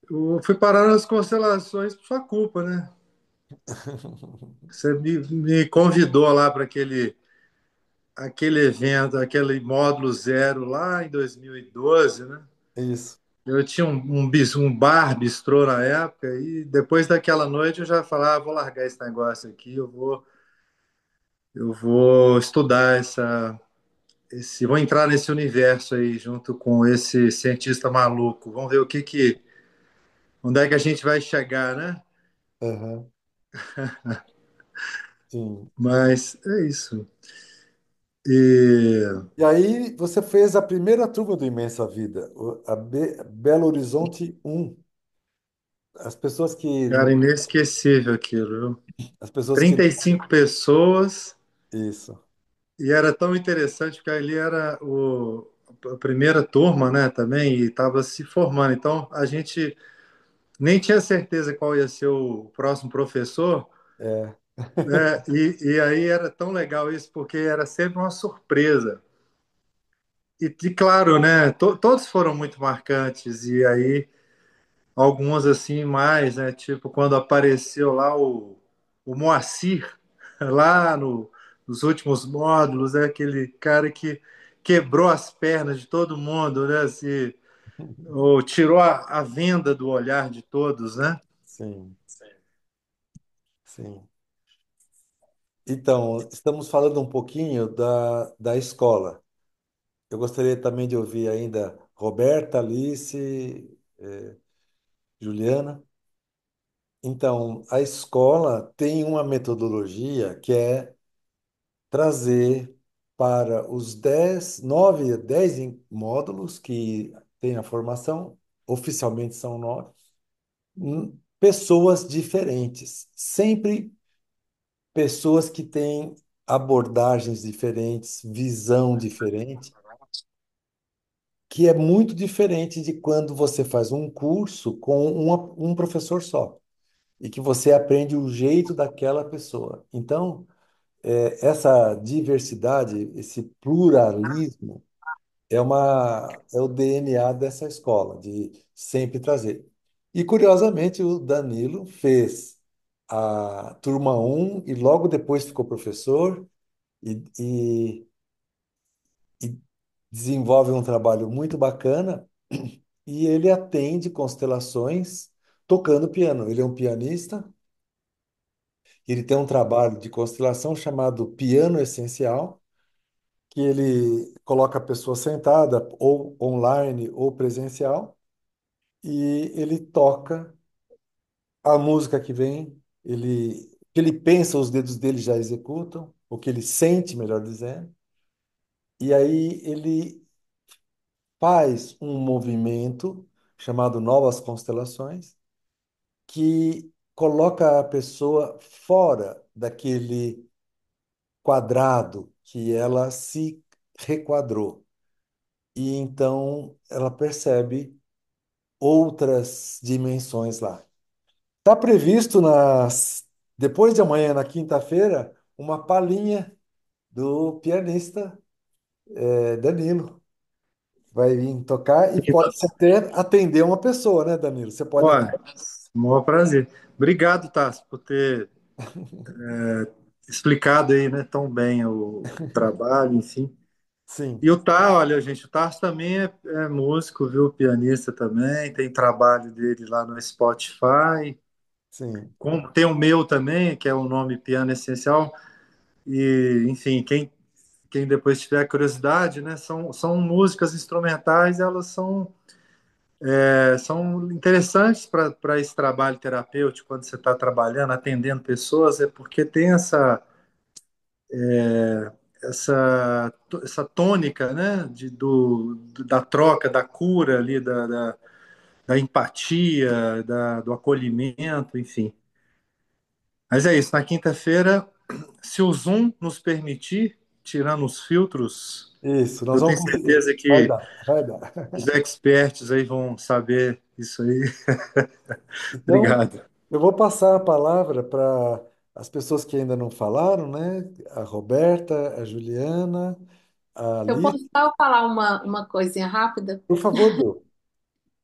eu fui parar nas constelações por sua culpa, né? Você me convidou lá para aquele evento, aquele módulo zero lá em 2012, né? Isso. Eu tinha um bar bistrô na época e depois daquela noite eu já falava, vou largar esse negócio aqui, eu vou estudar vou entrar nesse universo aí junto com esse cientista maluco. Vamos ver onde é que a gente vai chegar, né? Aham, sim. Mas é isso. E, E aí você fez a primeira turma do Imensa Vida, Belo Horizonte um. As pessoas que cara, não, inesquecível aquilo, viu? as pessoas que 35 pessoas. isso. E era tão interessante porque ali era a primeira turma, né, também, e estava se formando. Então, a gente nem tinha certeza qual ia ser o próximo professor, É. né? E aí era tão legal isso, porque era sempre uma surpresa. Claro, né, todos foram muito marcantes, e aí alguns assim mais, né, tipo quando apareceu lá o Moacir, lá nos últimos módulos, é aquele cara que quebrou as pernas de todo mundo, né? Assim, ou tirou a venda do olhar de todos, né? Sim, sim. Então, estamos falando um pouquinho da escola. Eu gostaria também de ouvir ainda Roberta, Alice, Juliana. Então, a escola tem uma metodologia que é trazer para os 10, 9, 10 módulos que tem a formação, oficialmente são 9, pessoas diferentes, sempre pessoas que têm abordagens diferentes, visão diferente, que é muito diferente de quando você faz um curso com um professor só, e que você aprende o jeito daquela pessoa. Então, essa diversidade, esse pluralismo, é o DNA dessa escola, de sempre trazer. E, curiosamente, o Danilo fez a turma um e logo depois ficou professor e, e, e desenvolve um trabalho muito bacana e ele atende constelações tocando piano. Ele é um pianista, ele tem um trabalho de constelação chamado Piano Essencial, que ele coloca a pessoa sentada, ou online ou presencial, e ele toca a música que vem, o que ele pensa, os dedos dele já executam, o que ele sente, melhor dizendo, e aí ele faz um movimento chamado Novas Constelações, que coloca a pessoa fora daquele quadrado que ela se requadrou. E então ela percebe outras dimensões lá. Está previsto depois de amanhã, na quinta-feira, uma palhinha do pianista Danilo. Vai vir tocar e pode ser até atender uma pessoa, né, Danilo? Você pode. Olha, maior prazer. Obrigado, Tarso, por ter explicado aí, né, tão bem o trabalho, enfim. Sim, E o Tá, olha, gente, o Tarso também é músico, viu? Pianista também, tem trabalho dele lá no Spotify. sim. Tem o meu também, que é o nome Piano Essencial. E, enfim, quem depois tiver curiosidade, né, são músicas instrumentais, elas são interessantes para esse trabalho terapêutico, quando você está trabalhando, atendendo pessoas, é porque tem essa tônica, né, da troca, da cura ali, da empatia, do acolhimento, enfim. Mas é isso, na quinta-feira, se o Zoom nos permitir, tirando os filtros, Isso, nós eu vamos tenho conseguir. certeza Vai que dar, vai dar. os experts aí vão saber isso aí. Então, Obrigado. eu vou passar a palavra para as pessoas que ainda não falaram, né? A Roberta, a Juliana, a Eu Alice. posso só falar uma coisinha rápida? Por favor, Dô.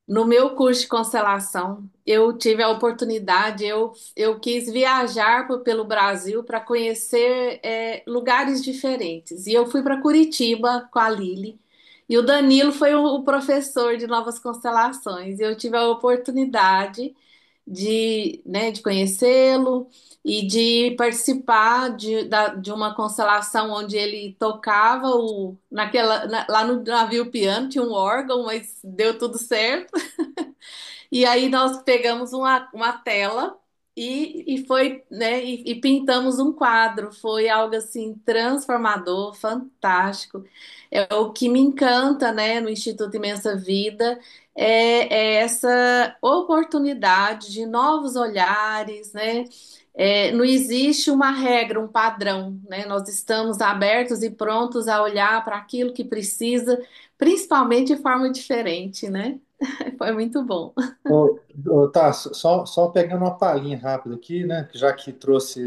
No meu curso de constelação, eu tive a oportunidade, eu quis viajar pelo Brasil para conhecer lugares diferentes. E eu fui para Curitiba com a Lili. E o Danilo foi o professor de Novas Constelações. Eu tive a oportunidade de conhecê-lo e de participar de uma constelação onde ele tocava lá no navio piano, tinha um órgão, mas deu tudo certo. E aí nós pegamos uma tela e foi, né, e pintamos um quadro. Foi algo assim transformador, fantástico. É o que me encanta, né, no Instituto Imensa Vida, é essa oportunidade de novos olhares, né? Não existe uma regra, um padrão, né? Nós estamos abertos e prontos a olhar para aquilo que precisa, principalmente de forma diferente, né? Foi muito bom. Tá, só pegando uma palhinha rápida aqui, né? Já que trouxe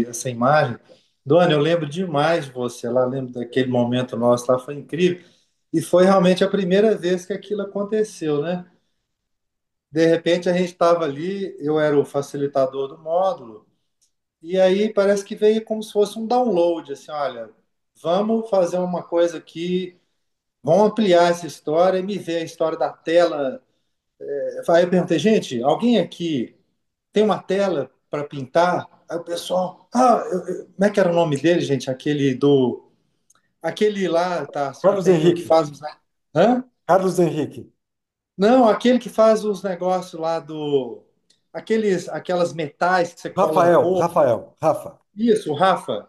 essa imagem. Dona, eu lembro demais de você lá, lembro daquele momento nosso lá, foi incrível. E foi realmente a primeira vez que aquilo aconteceu, né? De repente a gente estava ali, eu era o facilitador do módulo, e aí parece que veio como se fosse um download, assim, olha, vamos fazer uma coisa aqui, vamos ampliar essa história e me ver a história da tela. Aí eu perguntei, gente, alguém aqui tem uma tela para pintar? Aí o pessoal, como é que era o nome dele, gente? Aquele lá, tá, que Carlos tem, que Henrique. faz os, hã? Carlos Henrique. Não, aquele que faz os negócios lá aquelas metais que você cola no corpo. Rafa. Isso, o Rafa.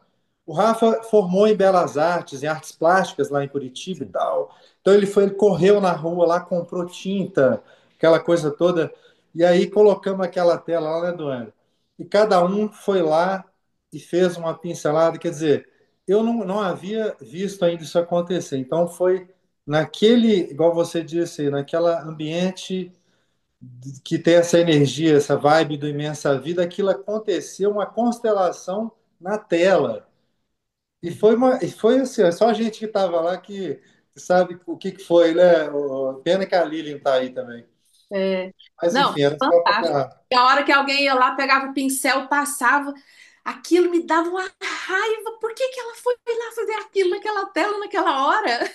o Rafa formou em Belas Artes, em artes plásticas lá em Curitiba e Sim. tal. Então ele correu na rua lá, comprou tinta, aquela coisa toda. E aí colocamos aquela tela lá, né, Duane? E cada um foi lá e fez uma pincelada. Quer dizer, eu não havia visto ainda isso acontecer. Então foi naquele, igual você disse, naquela ambiente que tem essa energia, essa vibe do Imensa Vida, aquilo aconteceu, uma constelação na tela. E foi assim, é só a gente que estava lá que sabe o que foi, né? Pena que a Lilian está aí também. É. Mas Não, enfim, era só fantástico. para. E a hora que alguém ia lá, pegava o pincel, passava, aquilo me dava uma raiva. Por que que ela foi lá fazer aquilo naquela tela, naquela hora?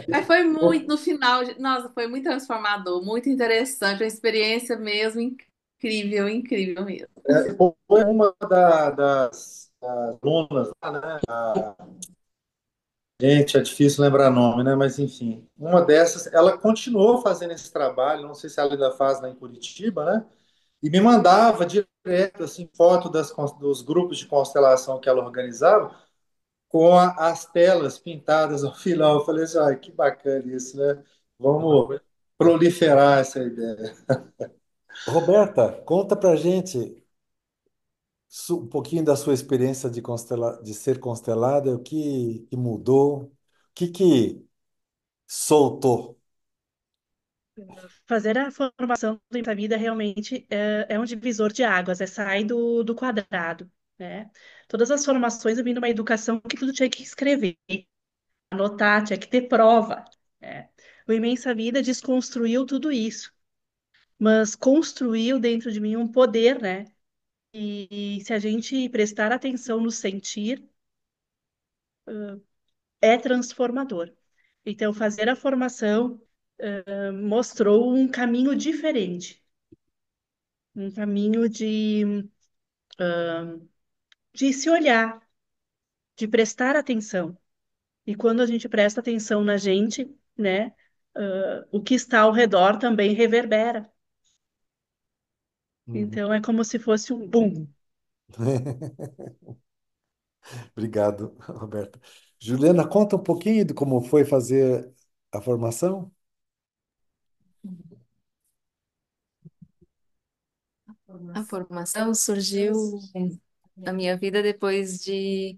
Mas foi muito, no final, nossa, foi muito transformador, muito interessante, uma experiência mesmo incrível, incrível mesmo. Foi uma das alunas lá, né? Gente, é difícil lembrar nome, né? Mas enfim, uma dessas, ela continuou fazendo esse trabalho, não sei se ela ainda faz lá em Curitiba, né? E me mandava direto assim foto dos grupos de constelação que ela organizava com as telas pintadas ao final. Eu falei assim, ai, que bacana isso, né? Vamos proliferar essa ideia. Roberta, conta pra gente um pouquinho da sua experiência de ser constelada, o que mudou, o que soltou. Fazer a formação do Impra Vida realmente é um divisor de águas, é sair do quadrado, né? Todas as formações eu vim numa educação que tudo tinha que escrever, anotar, tinha que ter prova, né? O Imensa Vida desconstruiu tudo isso, mas construiu dentro de mim um poder, né? E se a gente prestar atenção no sentir, é transformador. Então, fazer a formação mostrou um caminho diferente, um caminho de se olhar, de prestar atenção. E quando a gente presta atenção na gente, né, o que está ao redor também reverbera. Uhum. Então, é como se fosse um boom. Obrigado, Roberta. Juliana, conta um pouquinho de como foi fazer a formação. A formação surgiu na minha vida depois de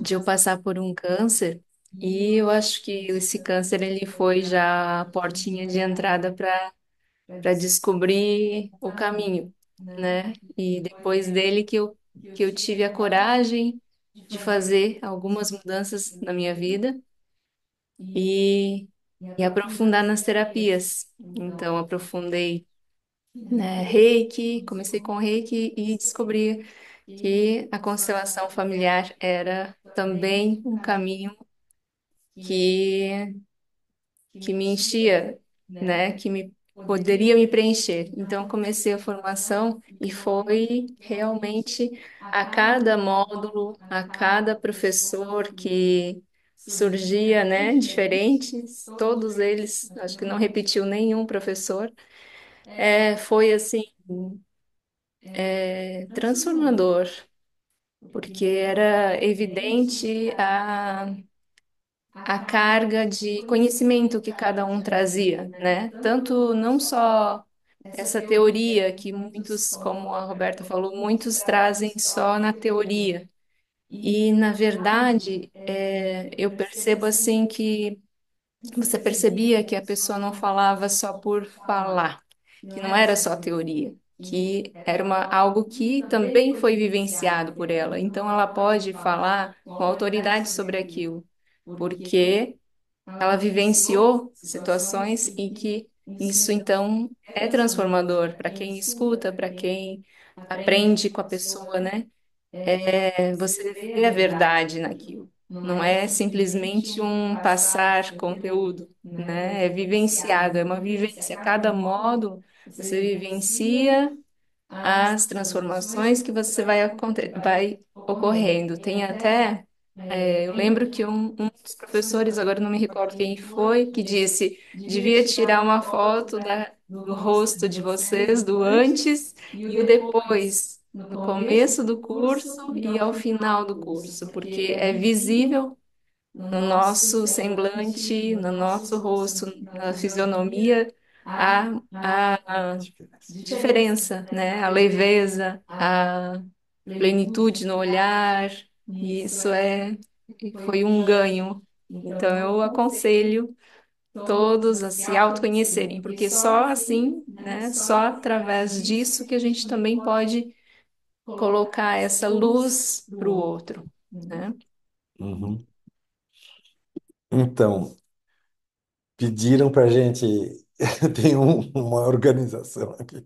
eu passar por um câncer, e eu acho que esse câncer ele foi já a portinha de entrada para descobrir o caminho, né? E depois dele que eu tive a coragem de fazer algumas mudanças na minha vida e, e aprofundar nas terapias. Então, aprofundei, né, Reiki, comecei com Reiki e descobri que a constelação familiar era também um caminho que, que me enchia, né, que me poderia me preencher. Então comecei a formação e foi realmente a cada módulo, a cada professor que surgia, né, diferentes, todos eles, acho que não repetiu nenhum professor. Foi assim, transformador, porque era evidente a carga de conhecimento que cada um trazia, né? Tanto não só essa teoria que muitos, como a Roberta falou, muitos trazem só na teoria. E, na verdade, eu percebo assim que você percebia que a pessoa não falava só por falar, que não era só teoria, que era algo que também foi vivenciado por ela. Então, ela pode falar com autoridade sobre aquilo, porque ela vivenciou situações em que isso, então, é transformador para quem escuta, para quem aprende com a pessoa, né? Você vê a verdade naquilo. Não é simplesmente um passar conteúdo, né? É vivenciado, é uma vivência. A cada módulo, você vivencia as transformações que você vai ocorrendo. Tem até, eu lembro que um dos professores, agora não me recordo quem foi, que disse, devia tirar uma foto do rosto de vocês, do antes e o depois, no começo do curso e ao final do curso, porque é visível no nosso semblante, no nosso rosto, na fisionomia, a diferença, né? A leveza, a plenitude no olhar, e isso foi um ganho. Então, eu aconselho todos a se autoconhecerem, porque só assim, né? Só através disso que a gente também pode colocar essa luz para o outro, né? Uhum. Então, pediram para a gente. Tem uma organização aqui.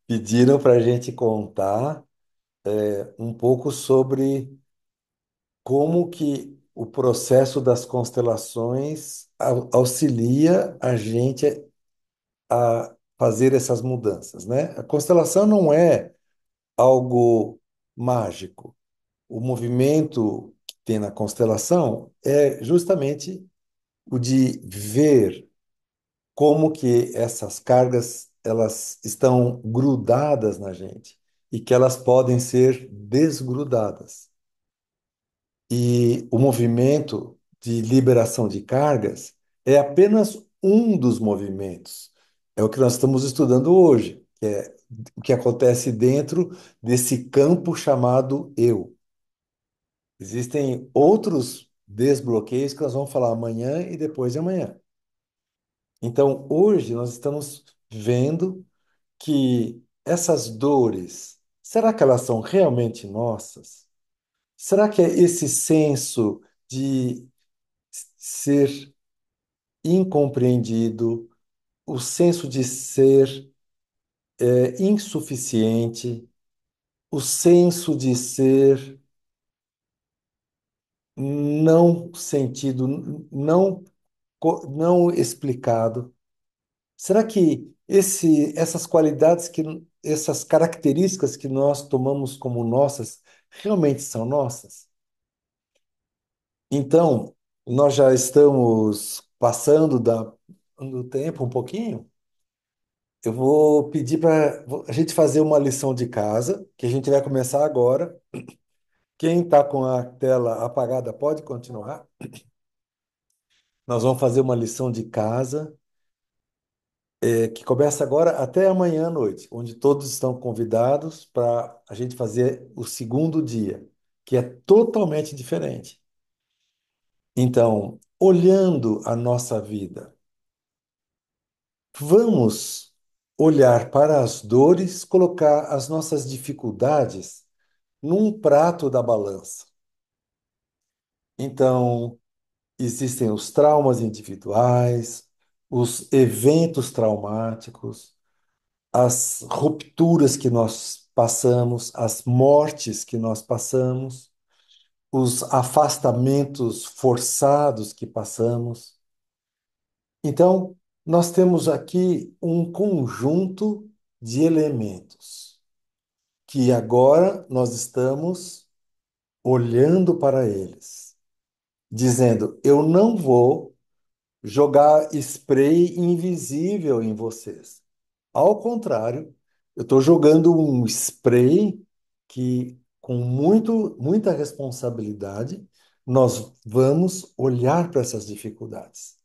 Pediram para a gente contar um pouco sobre como que o processo das constelações auxilia a gente a fazer essas mudanças, né? A constelação não é algo mágico. O movimento que tem na constelação é justamente o de ver como que essas cargas elas estão grudadas na gente e que elas podem ser desgrudadas. E o movimento de liberação de cargas é apenas um dos movimentos. É o que nós estamos estudando hoje, que é o que acontece dentro desse campo chamado eu. Existem outros desbloqueios que nós vamos falar amanhã e depois de amanhã. Então, hoje nós estamos vendo que essas dores, será que elas são realmente nossas? Será que é esse senso de ser incompreendido, o senso de ser insuficiente, o senso de ser não sentido, não explicado? Será que essas qualidades essas características que nós tomamos como nossas, realmente são nossas? Então, nós já estamos passando do tempo um pouquinho. Eu vou pedir para a gente fazer uma lição de casa, que a gente vai começar agora. Quem está com a tela apagada pode continuar. Nós vamos fazer uma lição de casa, que começa agora até amanhã à noite, onde todos estão convidados para a gente fazer o segundo dia, que é totalmente diferente. Então, olhando a nossa vida, vamos olhar para as dores, colocar as nossas dificuldades num prato da balança. Então, existem os traumas individuais, os eventos traumáticos, as rupturas que nós passamos, as mortes que nós passamos, os afastamentos forçados que passamos. Então, nós temos aqui um conjunto de elementos que agora nós estamos olhando para eles, dizendo: eu não vou jogar spray invisível em vocês. Ao contrário, eu estou jogando um spray que, com muita responsabilidade, nós vamos olhar para essas dificuldades.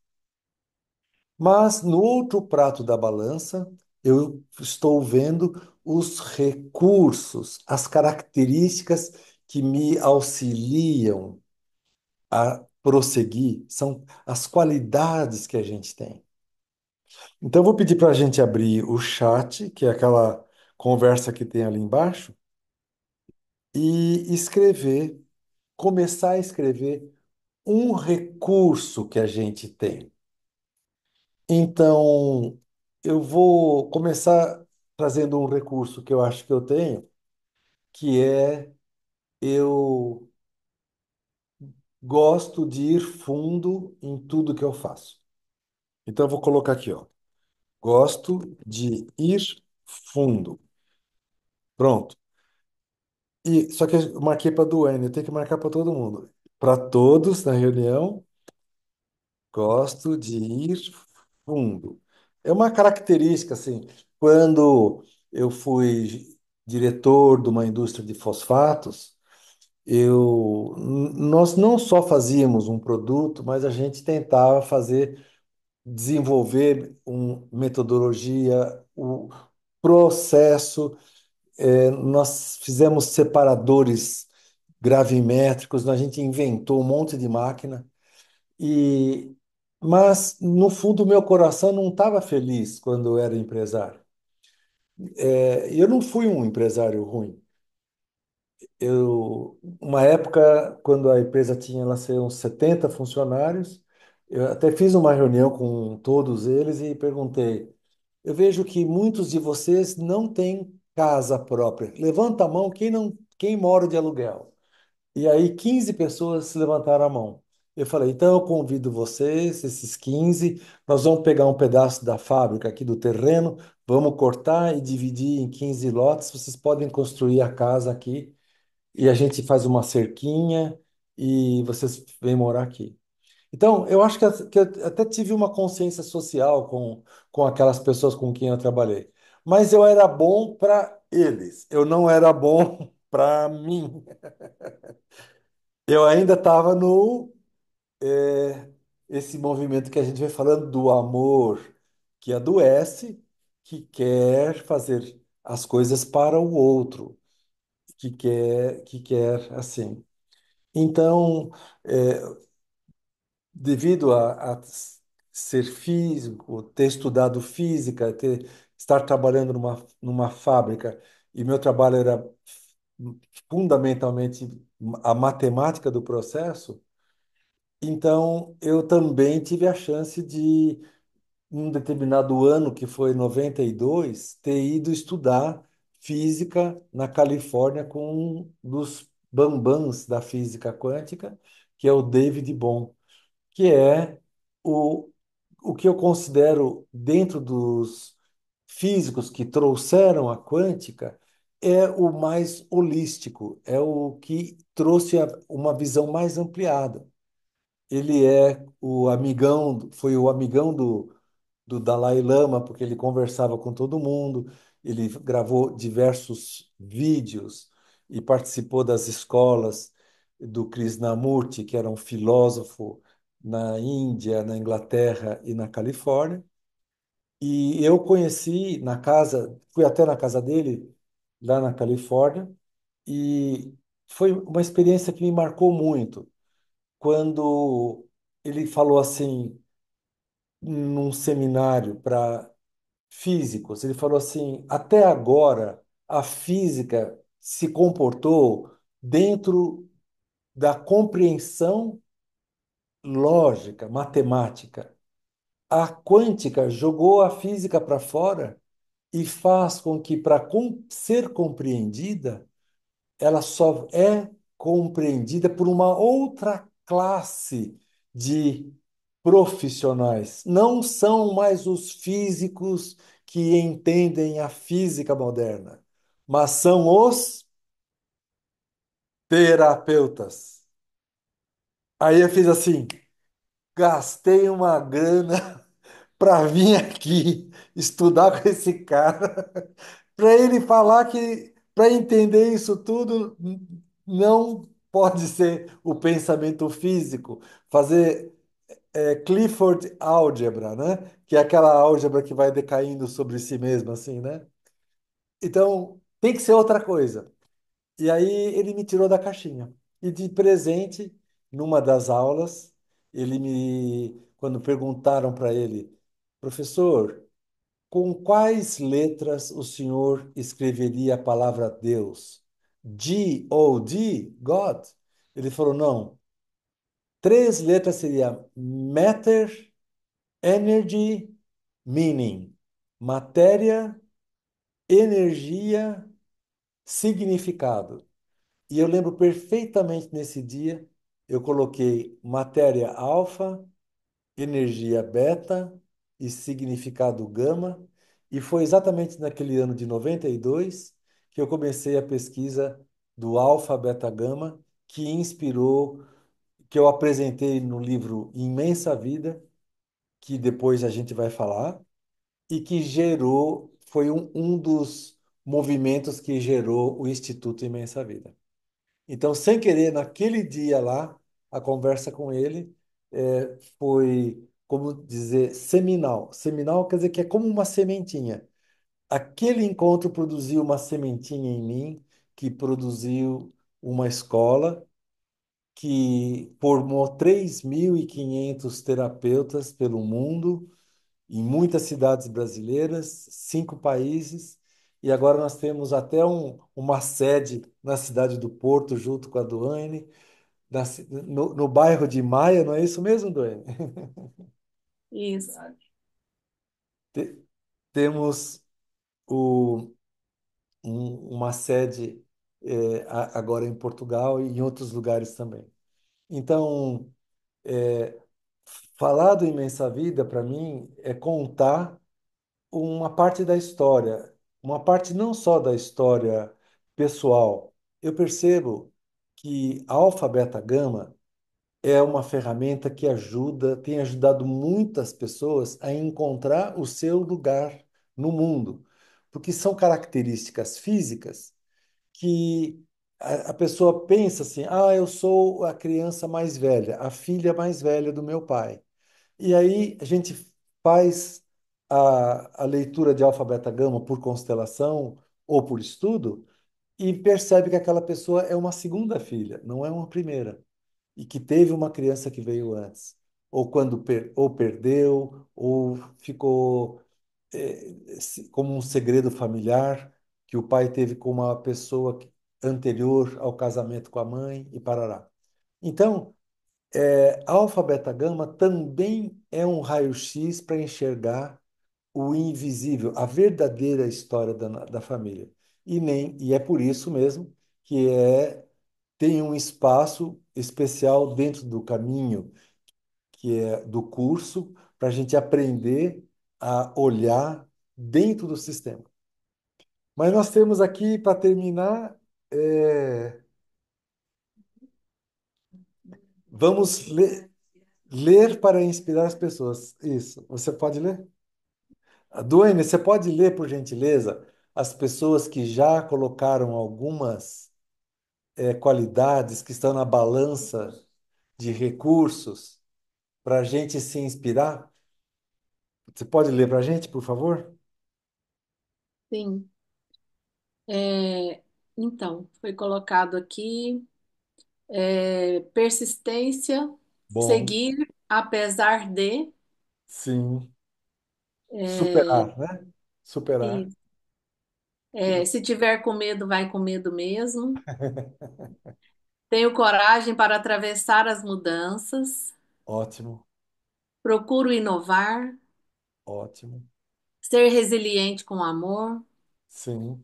Mas no outro prato da balança, eu estou vendo os recursos, as características que me auxiliam a prosseguir, são as qualidades que a gente tem. Então, eu vou pedir para a gente abrir o chat, que é aquela conversa que tem ali embaixo, e escrever, começar a escrever um recurso que a gente tem. Então, eu vou começar trazendo um recurso que eu acho que eu tenho, que é eu gosto de ir fundo em tudo que eu faço. Então, eu vou colocar aqui, ó. Gosto de ir fundo. Pronto. E só que eu marquei para a Duane, eu tenho que marcar para todo mundo. Para todos na reunião, gosto de ir fundo. É uma característica assim, quando eu fui diretor de uma indústria de fosfatos, nós não só fazíamos um produto, mas a gente tentava desenvolver uma metodologia, o processo. Nós fizemos separadores gravimétricos, a gente inventou um monte de máquina. E, mas, no fundo, meu coração não estava feliz quando eu era empresário. Eu não fui um empresário ruim. Uma época, quando a empresa tinha lá sei, uns 70 funcionários, eu até fiz uma reunião com todos eles e perguntei: eu vejo que muitos de vocês não têm casa própria. Levanta a mão quem mora de aluguel. E aí 15 pessoas levantaram a mão. Eu falei, então eu convido vocês, esses 15, nós vamos pegar um pedaço da fábrica aqui do terreno, vamos cortar e dividir em 15 lotes, vocês podem construir a casa aqui e a gente faz uma cerquinha e vocês vêm morar aqui. Então, eu acho que eu até tive uma consciência social com aquelas pessoas com quem eu trabalhei. Mas eu era bom para eles, eu não era bom para mim. Eu ainda estava no esse movimento que a gente vai falando do amor que adoece, que quer fazer as coisas para o outro, que quer assim. Então, é, devido a ser físico, ter estudado física, estar trabalhando numa fábrica, e meu trabalho era fundamentalmente a matemática do processo. Então, eu também tive a chance de, num determinado ano, que foi 92, ter ido estudar física na Califórnia com um dos bambãs da física quântica, que é o David Bohm, que é o, o que eu considero, dentro dos físicos que trouxeram a quântica, é o mais holístico, é o que trouxe uma visão mais ampliada. Ele foi o amigão do Dalai Lama, porque ele conversava com todo mundo, ele gravou diversos vídeos e participou das escolas do Krishnamurti, que era um filósofo na Índia, na Inglaterra e na Califórnia. E eu conheci fui até na casa dele, lá na Califórnia, e foi uma experiência que me marcou muito quando ele falou assim, num seminário para físicos, ele falou assim: até agora a física se comportou dentro da compreensão lógica, matemática. A quântica jogou a física para fora e faz com que, para ser compreendida, ela só é compreendida por uma outra classe de profissionais. Não são mais os físicos que entendem a física moderna, mas são os terapeutas. Aí eu fiz assim, gastei uma grana para vir aqui estudar com esse cara, para ele falar que para entender isso tudo não pode ser o pensamento físico, fazer Clifford Álgebra, né? Que é aquela álgebra que vai decaindo sobre si mesma, assim, né? Então, tem que ser outra coisa. E aí ele me tirou da caixinha. E de presente, numa das aulas, quando perguntaram para ele, professor, com quais letras o senhor escreveria a palavra Deus? G-O-D, God? Ele falou, não. Três letras seria matter, energy, meaning. Matéria, energia, significado. E eu lembro perfeitamente nesse dia, eu coloquei matéria alfa, energia beta e significado gama, e foi exatamente naquele ano de 92 que eu comecei a pesquisa do alfa, beta, gama, que inspirou, que eu apresentei no livro Imensa Vida, que depois a gente vai falar, e que gerou, foi um dos movimentos que gerou o Instituto Imensa Vida. Então, sem querer, naquele dia lá, a conversa com ele foi, como dizer, seminal. Seminal quer dizer que é como uma sementinha. Aquele encontro produziu uma sementinha em mim, que produziu uma escola que formou 3.500 terapeutas pelo mundo, em muitas cidades brasileiras, 5 países, e agora nós temos até uma sede na cidade do Porto, junto com a Duane, no bairro de Maia, não é isso mesmo, Duane? Isso. Te- Temos o, uma sede agora em Portugal e em outros lugares também. Então, falar do Imensa Vida, para mim, é contar uma parte da história, uma parte não só da história pessoal. Eu percebo que a Alfa Beta Gama é uma ferramenta que tem ajudado muitas pessoas a encontrar o seu lugar no mundo, porque são características físicas que a pessoa pensa assim: ah, eu sou a criança mais velha, a filha mais velha do meu pai. E aí a gente faz a leitura de alfa, beta, gama por constelação ou por estudo e percebe que aquela pessoa é uma segunda filha, não é uma primeira, e que teve uma criança que veio antes, ou ou perdeu, ou ficou como um segredo familiar que o pai teve com uma pessoa anterior ao casamento com a mãe e parará. Então, alfa, beta, gama também é um raio-x para enxergar o invisível, a verdadeira história da família. E é por isso mesmo que tem um espaço especial dentro do caminho, que é do curso, para a gente aprender a olhar dentro do sistema. Mas nós temos aqui, para terminar, é, vamos ler para inspirar as pessoas. Isso. Você pode ler? Duane, você pode ler, por gentileza, as pessoas que já colocaram algumas qualidades que estão na balança de recursos para a gente se inspirar? Você pode ler para a gente, por favor? Sim. É, então, foi colocado aqui persistência, Bom, seguir apesar de, sim. é, Superar, né? Superar. e, se tiver com medo, vai com medo mesmo. Tenho coragem para atravessar as mudanças. Ótimo, Procuro inovar. ótimo. Ser resiliente com amor. Sim.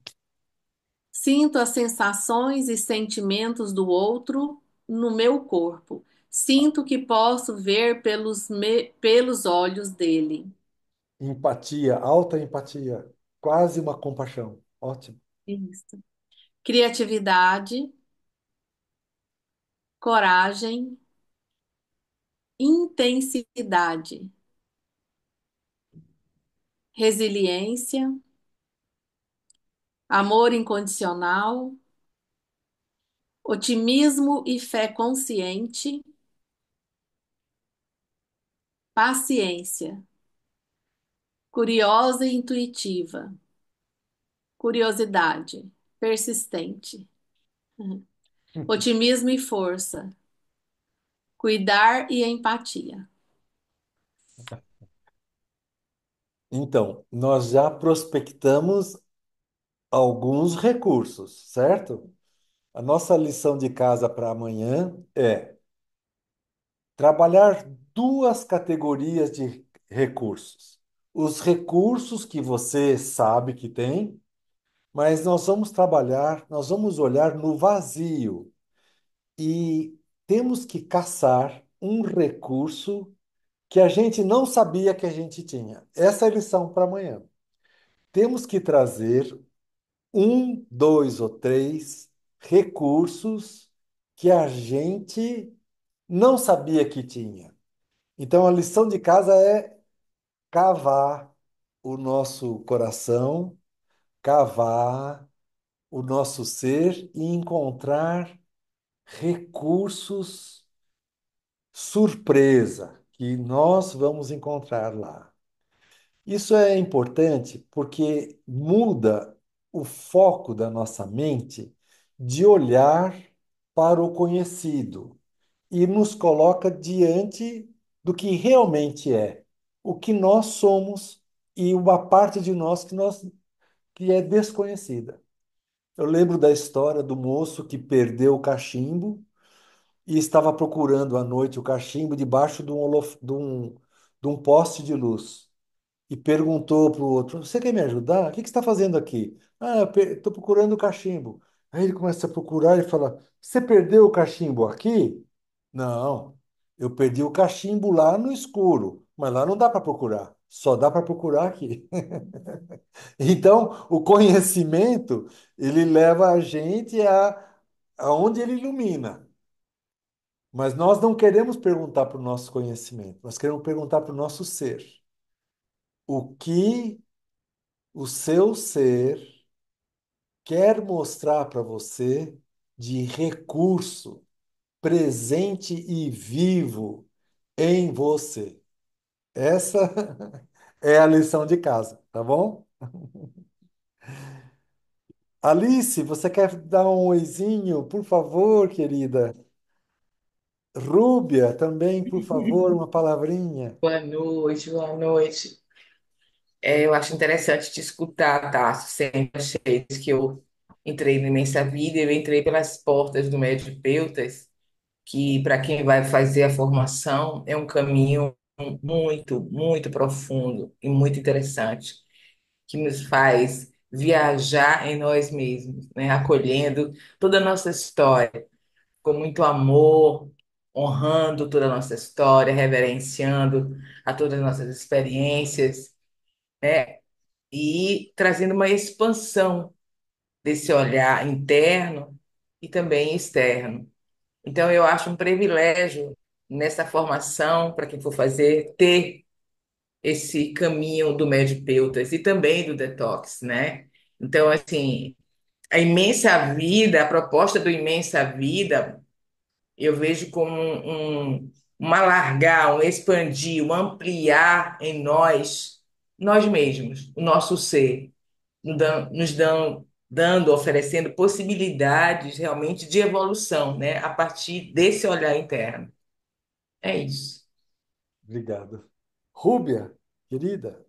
Sinto as sensações e sentimentos do outro no meu corpo. Sinto que posso ver pelos olhos dele. Empatia, alta empatia, quase uma compaixão. Ótimo. Isso. Criatividade, coragem, intensidade, resiliência, amor incondicional, otimismo e fé consciente, paciência, curiosa e intuitiva, curiosidade, persistente, otimismo e força, cuidar e empatia. Então, nós já prospectamos alguns recursos, certo? A nossa lição de casa para amanhã é trabalhar duas categorias de recursos. Os recursos que você sabe que tem, mas nós vamos olhar no vazio e temos que caçar um recurso que a gente não sabia que a gente tinha. Essa é a lição para amanhã. Temos que trazer um, dois ou três recursos que a gente não sabia que tinha. Então, a lição de casa é cavar o nosso coração cavar o nosso ser e encontrar recursos surpresa que nós vamos encontrar lá. Isso é importante porque muda o foco da nossa mente de olhar para o conhecido e nos coloca diante do que realmente é, o que nós somos e uma parte de nós que é desconhecida. Eu lembro da história do moço que perdeu o cachimbo e estava procurando à noite o cachimbo debaixo de um poste de luz. E perguntou para o outro: Você quer me ajudar? O que que você está fazendo aqui? Ah, estou procurando o cachimbo. Aí ele começa a procurar e fala: Você perdeu o cachimbo aqui? Não, eu perdi o cachimbo lá no escuro, mas lá não dá para procurar, só dá para procurar aqui. Então, o conhecimento, ele leva a gente aonde ele ilumina. Mas nós não queremos perguntar para o nosso conhecimento, nós queremos perguntar para o nosso ser. O que o seu ser quer mostrar para você de recurso presente e vivo em você? Essa é a lição de casa, tá bom? Alice, você quer dar um oizinho, por favor, querida? Rúbia, também, por favor, uma palavrinha. Boa noite, boa noite. Eu acho interessante te escutar, Tarso. Sempre achei que eu entrei na Imensa Vida, eu entrei pelas portas do Médio Peutas, que para quem vai fazer a formação é um caminho muito, muito profundo e muito interessante, que nos faz viajar em nós mesmos, né? Acolhendo toda a nossa história com muito amor, honrando toda a nossa história, reverenciando a todas as nossas experiências, né? E trazendo uma expansão desse olhar interno e também externo. Então, eu acho um privilégio nessa formação, para quem for fazer, ter esse caminho do Medipeutas e também do detox, né? Então, assim, a imensa vida, a proposta do imensa vida eu vejo como um alargar, um expandir, um ampliar em nós mesmos, o nosso ser, dando, oferecendo possibilidades realmente de evolução, né, a partir desse olhar interno. É isso. Obrigado. Rúbia, querida.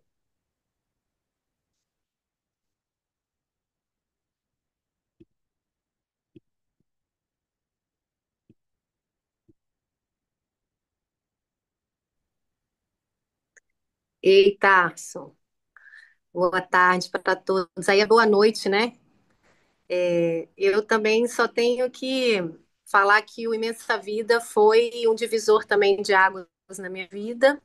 Ei, Tarso. Boa tarde para todos. Aí é boa noite, né? Eu também só tenho que falar que o Imensa Vida foi um divisor também de águas na minha vida,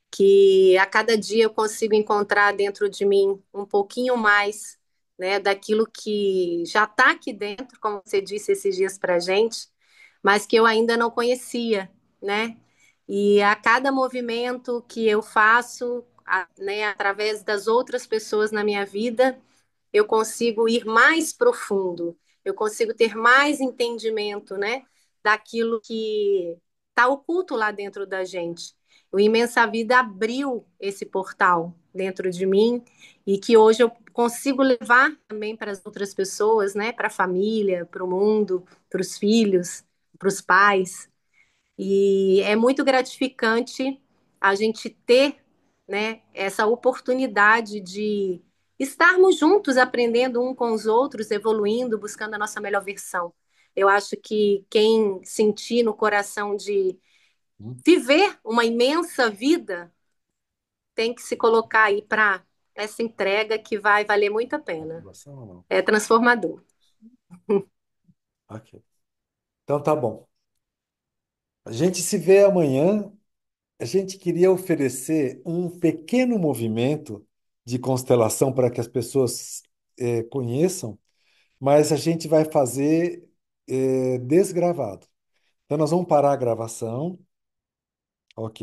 que a cada dia eu consigo encontrar dentro de mim um pouquinho mais, né, daquilo que já está aqui dentro, como você disse esses dias para gente, mas que eu ainda não conhecia, né? E a cada movimento que eu faço, né, através das outras pessoas na minha vida, eu consigo ir mais profundo, eu consigo ter mais entendimento, né, daquilo que está oculto lá dentro da gente. O Imensa Vida abriu esse portal dentro de mim e que hoje eu consigo levar também para as outras pessoas, né, para a família, para o mundo, para os filhos, para os pais. E é muito gratificante a gente ter, né, essa oportunidade de estarmos juntos, aprendendo um com os outros, evoluindo, buscando a nossa melhor versão. Eu acho que quem sentir no coração de viver uma imensa vida tem que se colocar aí para essa entrega que vai valer muito a pena. Aprovação ou não? É transformador. Ok. Então tá bom. A gente se vê amanhã. A gente queria oferecer um pequeno movimento de constelação para que as pessoas conheçam, mas a gente vai fazer desgravado. Então nós vamos parar a gravação. Ok.